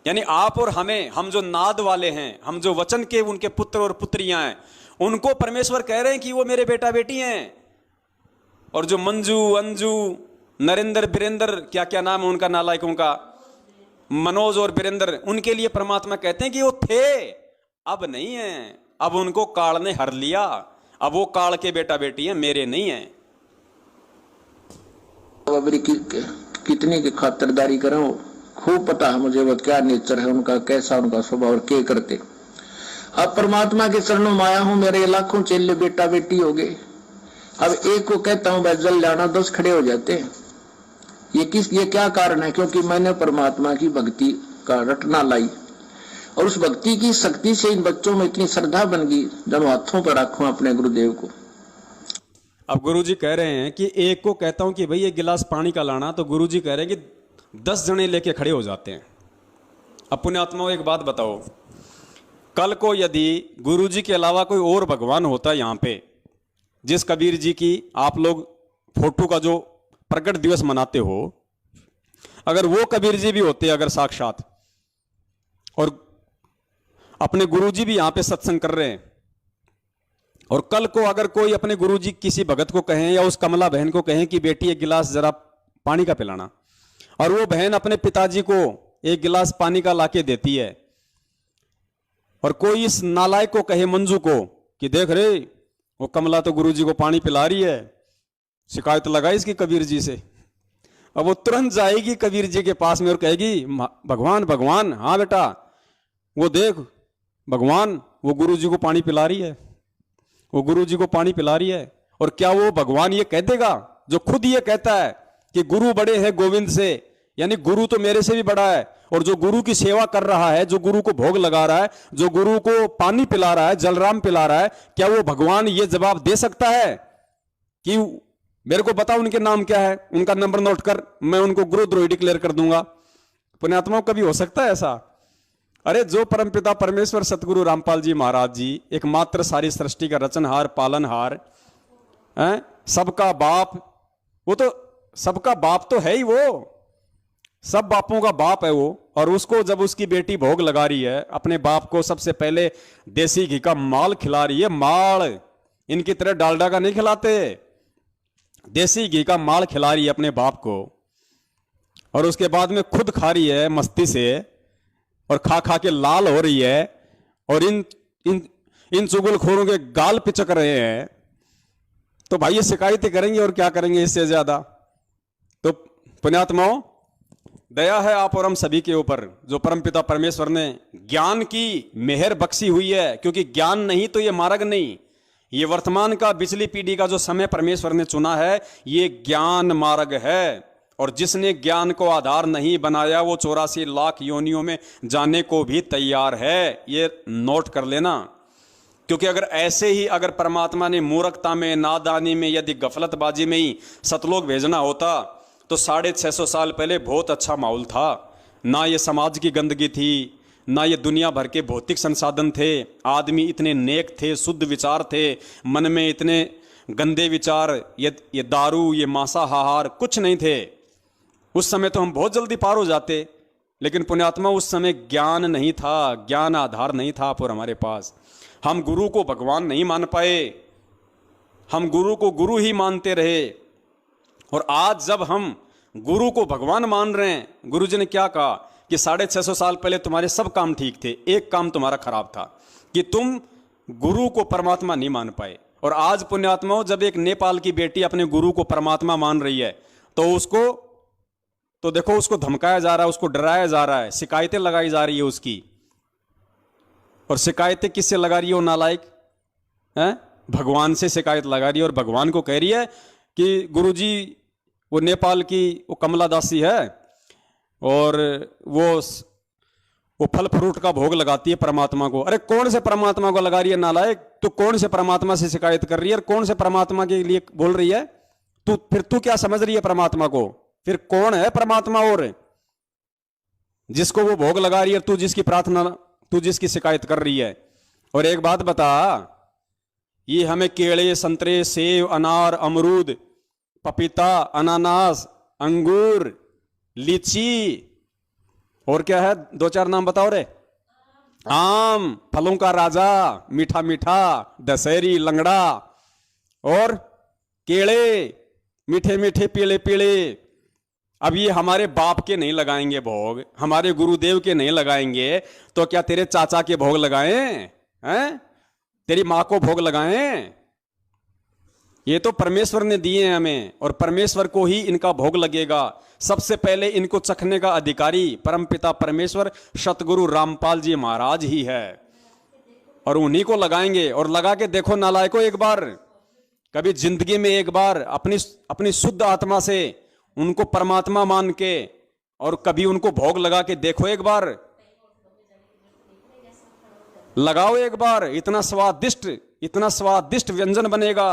Speaker 1: यानी आप और हमें, हम जो नाद वाले हैं, हम जो वचन के उनके पुत्र और पुत्रियां हैं, उनको परमेश्वर कह रहे हैं कि वो मेरे बेटा बेटी हैं। और जो मंजू, अंजू, नरेंद्र, बीरेंद्र, क्या क्या नाम है उनका, नालायकों का, मनोज और बीरेंद्र, उनके लिए परमात्मा कहते हैं कि वो थे, अब नहीं है, अब उनको काल ने हर लिया, अब वो काल के बेटा बेटी हैं, मेरे नहीं हैं।
Speaker 6: मेरी कितनी की खातिरदारी करूं, खूब पता है मुझे वह क्या नेचर है उनका, कैसा उनका स्वभाव और क्या करते। अब परमात्मा के चरणों में आया हूं, मेरे लाखों चेले बेटा बेटी हो गए। अब एक को कहता हूं भाई जल जाना, 10 खड़े हो जाते हैं। ये क्या कारण है? क्योंकि मैंने परमात्मा की भक्ति का रटना लाई, और उस भक्ति की शक्ति से इन बच्चों में इतनी श्रद्धा बन गई, जब हाथों पर रखूं अपने गुरुदेव को।
Speaker 1: अब गुरुजी कह रहे हैं कि एक को कहता हूं कि भाई 1 गिलास पानी का लाना, तो गुरुजी कह रहे हैं कि 10 जने लेके खड़े हो जाते हैं। अब पुण्यात्माओं, एक बात बताओ, कल को यदि गुरुजी के अलावा कोई और भगवान होता यहाँ पे, जिस कबीर जी की आप लोग फोटो का जो प्रकट दिवस मनाते हो, अगर वो कबीर जी भी होते अगर साक्षात, और अपने गुरुजी भी यहाँ पे सत्संग कर रहे हैं, और कल को अगर कोई अपने गुरुजी किसी भगत को कहें या उस कमला बहन को कहें कि बेटी 1 गिलास जरा पानी का पिलाना, और वो बहन अपने पिताजी को 1 गिलास पानी का लाके देती है, और कोई इस नालायक को कहे मंजू को कि देख रे वो कमला तो गुरुजी को पानी पिला रही है, शिकायत लगाई इसकी कबीर जी से। अब वो तुरंत जाएगी कबीर जी के पास में और कहेगी भगवान भगवान, हाँ बेटा वो देख भगवान वो गुरुजी को पानी पिला रही है, वो गुरुजी को पानी पिला रही है। और क्या वो भगवान ये कह देगा जो खुद ये कहता है कि गुरु बड़े हैं गोविंद से, यानी गुरु तो मेरे से भी बड़ा है, और जो गुरु की सेवा कर रहा है, जो गुरु को भोग लगा रहा है, जो गुरु को पानी पिला रहा है, जलराम पिला रहा है, क्या वो भगवान ये जवाब दे सकता है कि मेरे को बता उनके नाम क्या है, उनका नंबर नोट कर, मैं उनको गुरुद्रोही डिक्लेयर कर दूंगा? पुण्यात्माओं, कभी हो सकता है ऐसा? अरे जो परमपिता परमेश्वर सतगुरु रामपाल जी महाराज जी, एकमात्र सारी सृष्टि का रचनहार पालनहार, सबका बाप, वो तो सबका बाप तो है ही, वो सब बापों का बाप है वो। और उसको जब उसकी बेटी भोग लगा रही है, अपने बाप को सबसे पहले देसी घी का माल खिला रही है, माल, इनकी तरह डालडा का नहीं खिलाते, देसी घी का माल खिला रही है अपने बाप को, और उसके बाद में खुद खा रही है मस्ती से, और खा खा के लाल हो रही है, और इन चुगलखोरों के गाल पिचक रहे हैं। तो भाई ये शिकायतें करेंगे और क्या करेंगे इससे ज्यादा। तो पुण्यात्माओं, दया है आप और हम सभी के ऊपर, जो परमपिता परमेश्वर ने ज्ञान की मेहर बख्शी हुई है, क्योंकि ज्ञान नहीं तो ये मार्ग नहीं, ये वर्तमान का पिछली पीढ़ी का जो समय परमेश्वर ने चुना है, ये ज्ञान मार्ग है। और जिसने ज्ञान को आधार नहीं बनाया वो 84 लाख योनियों में जाने को भी तैयार है। ये नोट कर लेना, क्योंकि अगर ऐसे ही अगर परमात्मा ने मूर्खता में, नादानी में, यदि गफलतबाजी में ही सतलोक भेजना होता तो 650 साल पहले बहुत अच्छा माहौल था। ना ये समाज की गंदगी थी, ना ये दुनिया भर के भौतिक संसाधन थे, आदमी इतने नेक थे, शुद्ध विचार थे, मन में इतने गंदे विचार, ये दारू, ये मांसाहार कुछ नहीं थे। उस समय तो हम बहुत जल्दी पार हो जाते, लेकिन पुण्यात्मा उस समय ज्ञान नहीं था, ज्ञान आधार नहीं था पर हमारे पास। हम गुरु को भगवान नहीं मान पाए, हम गुरु को गुरु ही मानते रहे। और आज जब हम गुरु को भगवान मान रहे हैं, गुरु जी ने क्या कहा कि 650 साल पहले तुम्हारे सब काम ठीक थे, एक काम तुम्हारा खराब था कि तुम गुरु को परमात्मा नहीं मान पाए। और आज पुण्यात्माओं, जब एक नेपाल की बेटी अपने गुरु को परमात्मा मान रही है तो देखो उसको धमकाया जा रहा है, उसको डराया जा रहा है, शिकायतें लगाई जा रही है उसकी। और शिकायतें किससे लगा रही है वो नालायक है? भगवान से शिकायत लगा रही है। और भगवान को कह रही है कि गुरुजी वो नेपाल की वो कमला दासी है और वो फल फ्रूट का भोग लगाती है परमात्मा को। अरे कौन से परमात्मा को लगा रही है नालायक? तू कौन से परमात्मा से शिकायत कर रही है और कौन से परमात्मा के लिए बोल रही है? तू क्या समझ रही है परमात्मा को? फिर कौन है परमात्मा और जिसको वो भोग लगा रही है, तू जिसकी प्रार्थना, तू जिसकी शिकायत कर रही है? और एक बात बता, ये हमें केले, संतरे, सेब, अनार, अमरूद, पपीता, अनानास, अंगूर, लीची और क्या है, 2-4 नाम बताओ रे। आम, फलों का राजा, मीठा मीठा, दशहरी, लंगड़ा और केले, मीठे मीठे, पीले पीले। अब ये हमारे बाप के नहीं लगाएंगे भोग, हमारे गुरुदेव के नहीं लगाएंगे, तो क्या तेरे चाचा के भोग लगाएं हैं? तेरी माँ को भोग लगाएं? ये तो परमेश्वर ने दिए हैं हमें और परमेश्वर को ही इनका भोग लगेगा। सबसे पहले इनको चखने का अधिकारी परमपिता परमेश्वर सतगुरु रामपाल जी महाराज ही है और उन्हीं को लगाएंगे। और लगा के देखो नालायकों, एक बार कभी जिंदगी में एक बार अपनी शुद्ध आत्मा से उनको परमात्मा मान के और कभी उनको भोग लगा के देखो, एक बार लगाओ, एक बार। इतना स्वादिष्ट व्यंजन बनेगा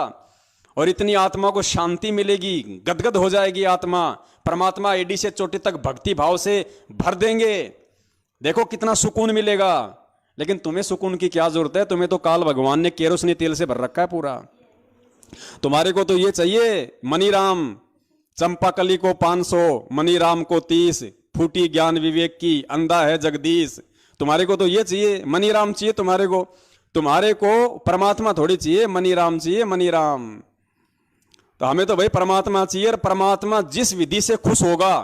Speaker 1: और इतनी आत्मा को शांति मिलेगी, गदगद हो जाएगी आत्मा। परमात्मा एडी से चोटी तक भक्ति भाव से भर देंगे, देखो कितना सुकून मिलेगा। लेकिन तुम्हें सुकून की क्या जरूरत है? तुम्हें तो काल भगवान ने केरोसिनी तेल से भर रखा है पूरा। तुम्हारे को तो ये चाहिए, मनीराम चंपाकली को 500, मनीराम को 30, फूटी ज्ञान विवेक की, अंधा है जगदीश। तुम्हारे को तो ये चाहिए, मनीराम चाहिए तुम्हारे को परमात्मा थोड़ी चाहिए, मनीराम चाहिए, मनीराम। तो हमें तो भाई परमात्मा चाहिए। और परमात्मा जिस विधि से खुश होगा,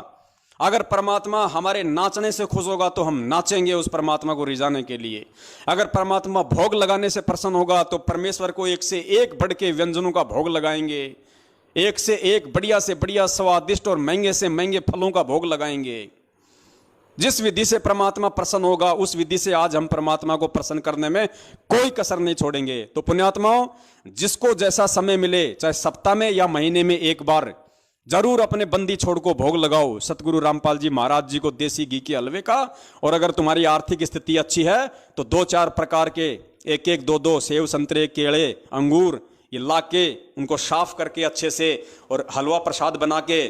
Speaker 1: अगर परमात्मा हमारे नाचने से खुश होगा तो हम नाचेंगे उस परमात्मा को रिझाने के लिए। अगर परमात्मा भोग लगाने से प्रसन्न होगा तो परमेश्वर को एक से एक बढ़ के व्यंजनों का भोग लगाएंगे, एक से एक बढ़िया से बढ़िया स्वादिष्ट और महंगे से महंगे फलों का भोग लगाएंगे। जिस विधि से परमात्मा प्रसन्न होगा उस विधि से आज हम परमात्मा को प्रसन्न करने में कोई कसर नहीं छोड़ेंगे। तो पुण्यात्माओं, जिसको जैसा समय मिले, चाहे सप्ताह में या महीने में एक बार, जरूर अपने बंदी छोड़ को भोग लगाओ सतगुरु रामपाल जी महाराज जी को देसी घी के हलवे का। और अगर तुम्हारी आर्थिक स्थिति अच्छी है तो 2-4 प्रकार के 1-1, 2-2 सेव, संतरे, केले, अंगूर ये ला के उनको साफ करके अच्छे से और हलवा प्रसाद बना के,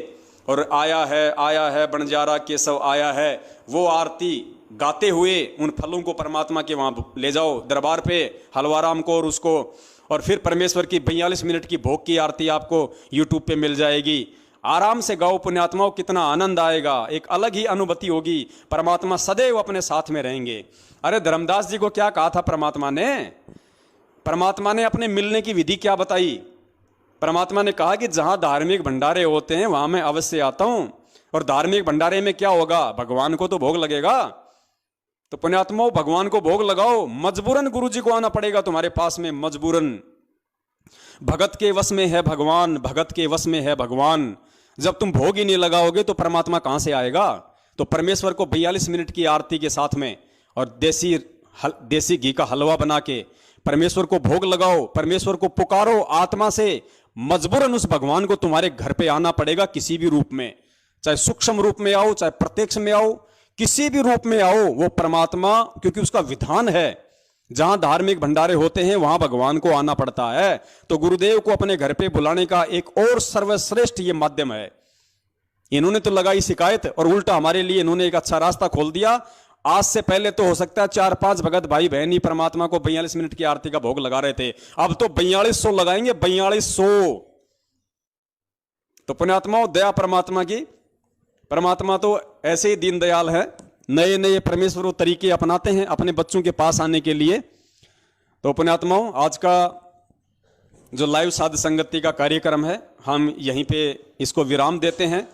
Speaker 1: और आया है बंजारा केशव आया है, वो आरती गाते हुए उन फलों को परमात्मा के वहाँ ले जाओ दरबार पे, हलवाराम को और उसको। और फिर परमेश्वर की 42 मिनट की भोग की आरती आपको यूट्यूब पे मिल जाएगी। आराम से गाओ पुण्यात्माओं, कितना आनंद आएगा, एक अलग ही अनुभूति होगी। परमात्मा सदैव अपने साथ में रहेंगे। अरे धर्मदास जी को क्या कहा था परमात्मा ने? परमात्मा ने अपने मिलने की विधि क्या बताई? परमात्मा ने कहा कि जहां धार्मिक भंडारे होते हैं वहां मैं अवश्य आता हूं। और धार्मिक भंडारे में क्या होगा? भगवान को तो भोग लगेगा। तो पुण्यात्माओं, भगवान को भोग लगाओ। मजबूरन गुरु जी को आना पड़ेगा तुम्हारे पास में, मजबूरन। भगत के वश में है भगवान, भगत के वश में है भगवान। जब तुम भोग ही नहीं लगाओगे तो परमात्मा कहां से आएगा? तो परमेश्वर को 42 मिनट की आरती के साथ में और देसी घी का हलवा बना के परमेश्वर को भोग लगाओ, परमेश्वर को पुकारो आत्मा से। मजबूरन उस भगवान को तुम्हारे घर पे आना पड़ेगा किसी भी रूप में, चाहे सूक्ष्म रूप में आओ, चाहे प्रत्यक्ष में आओ, किसी भी रूप में आओ, वो परमात्मा, क्योंकि उसका विधान है जहां धार्मिक भंडारे होते हैं वहां भगवान को आना पड़ता है। तो गुरुदेव को अपने घर पे बुलाने का एक और सर्वश्रेष्ठ ये माध्यम है। इन्होंने तो लगाई शिकायत और उल्टा हमारे लिए इन्होंने एक अच्छा रास्ता खोल दिया। आज से पहले तो हो सकता है 4-5 भगत भाई बहन ही परमात्मा को 42 मिनट की आरती का भोग लगा रहे थे, अब तो 4200 लगाएंगे, 4200। तो पुण्यात्माओं, दया परमात्मा की। परमात्मा तो ऐसे ही दीनदयाल है, नए नए परमेश्वर वो तरीके अपनाते हैं अपने बच्चों के पास आने के लिए। तो पुण्यात्माओं, आज का जो लाइव साध संगति का कार्यक्रम है, हम यहीं पे इसको विराम देते हैं।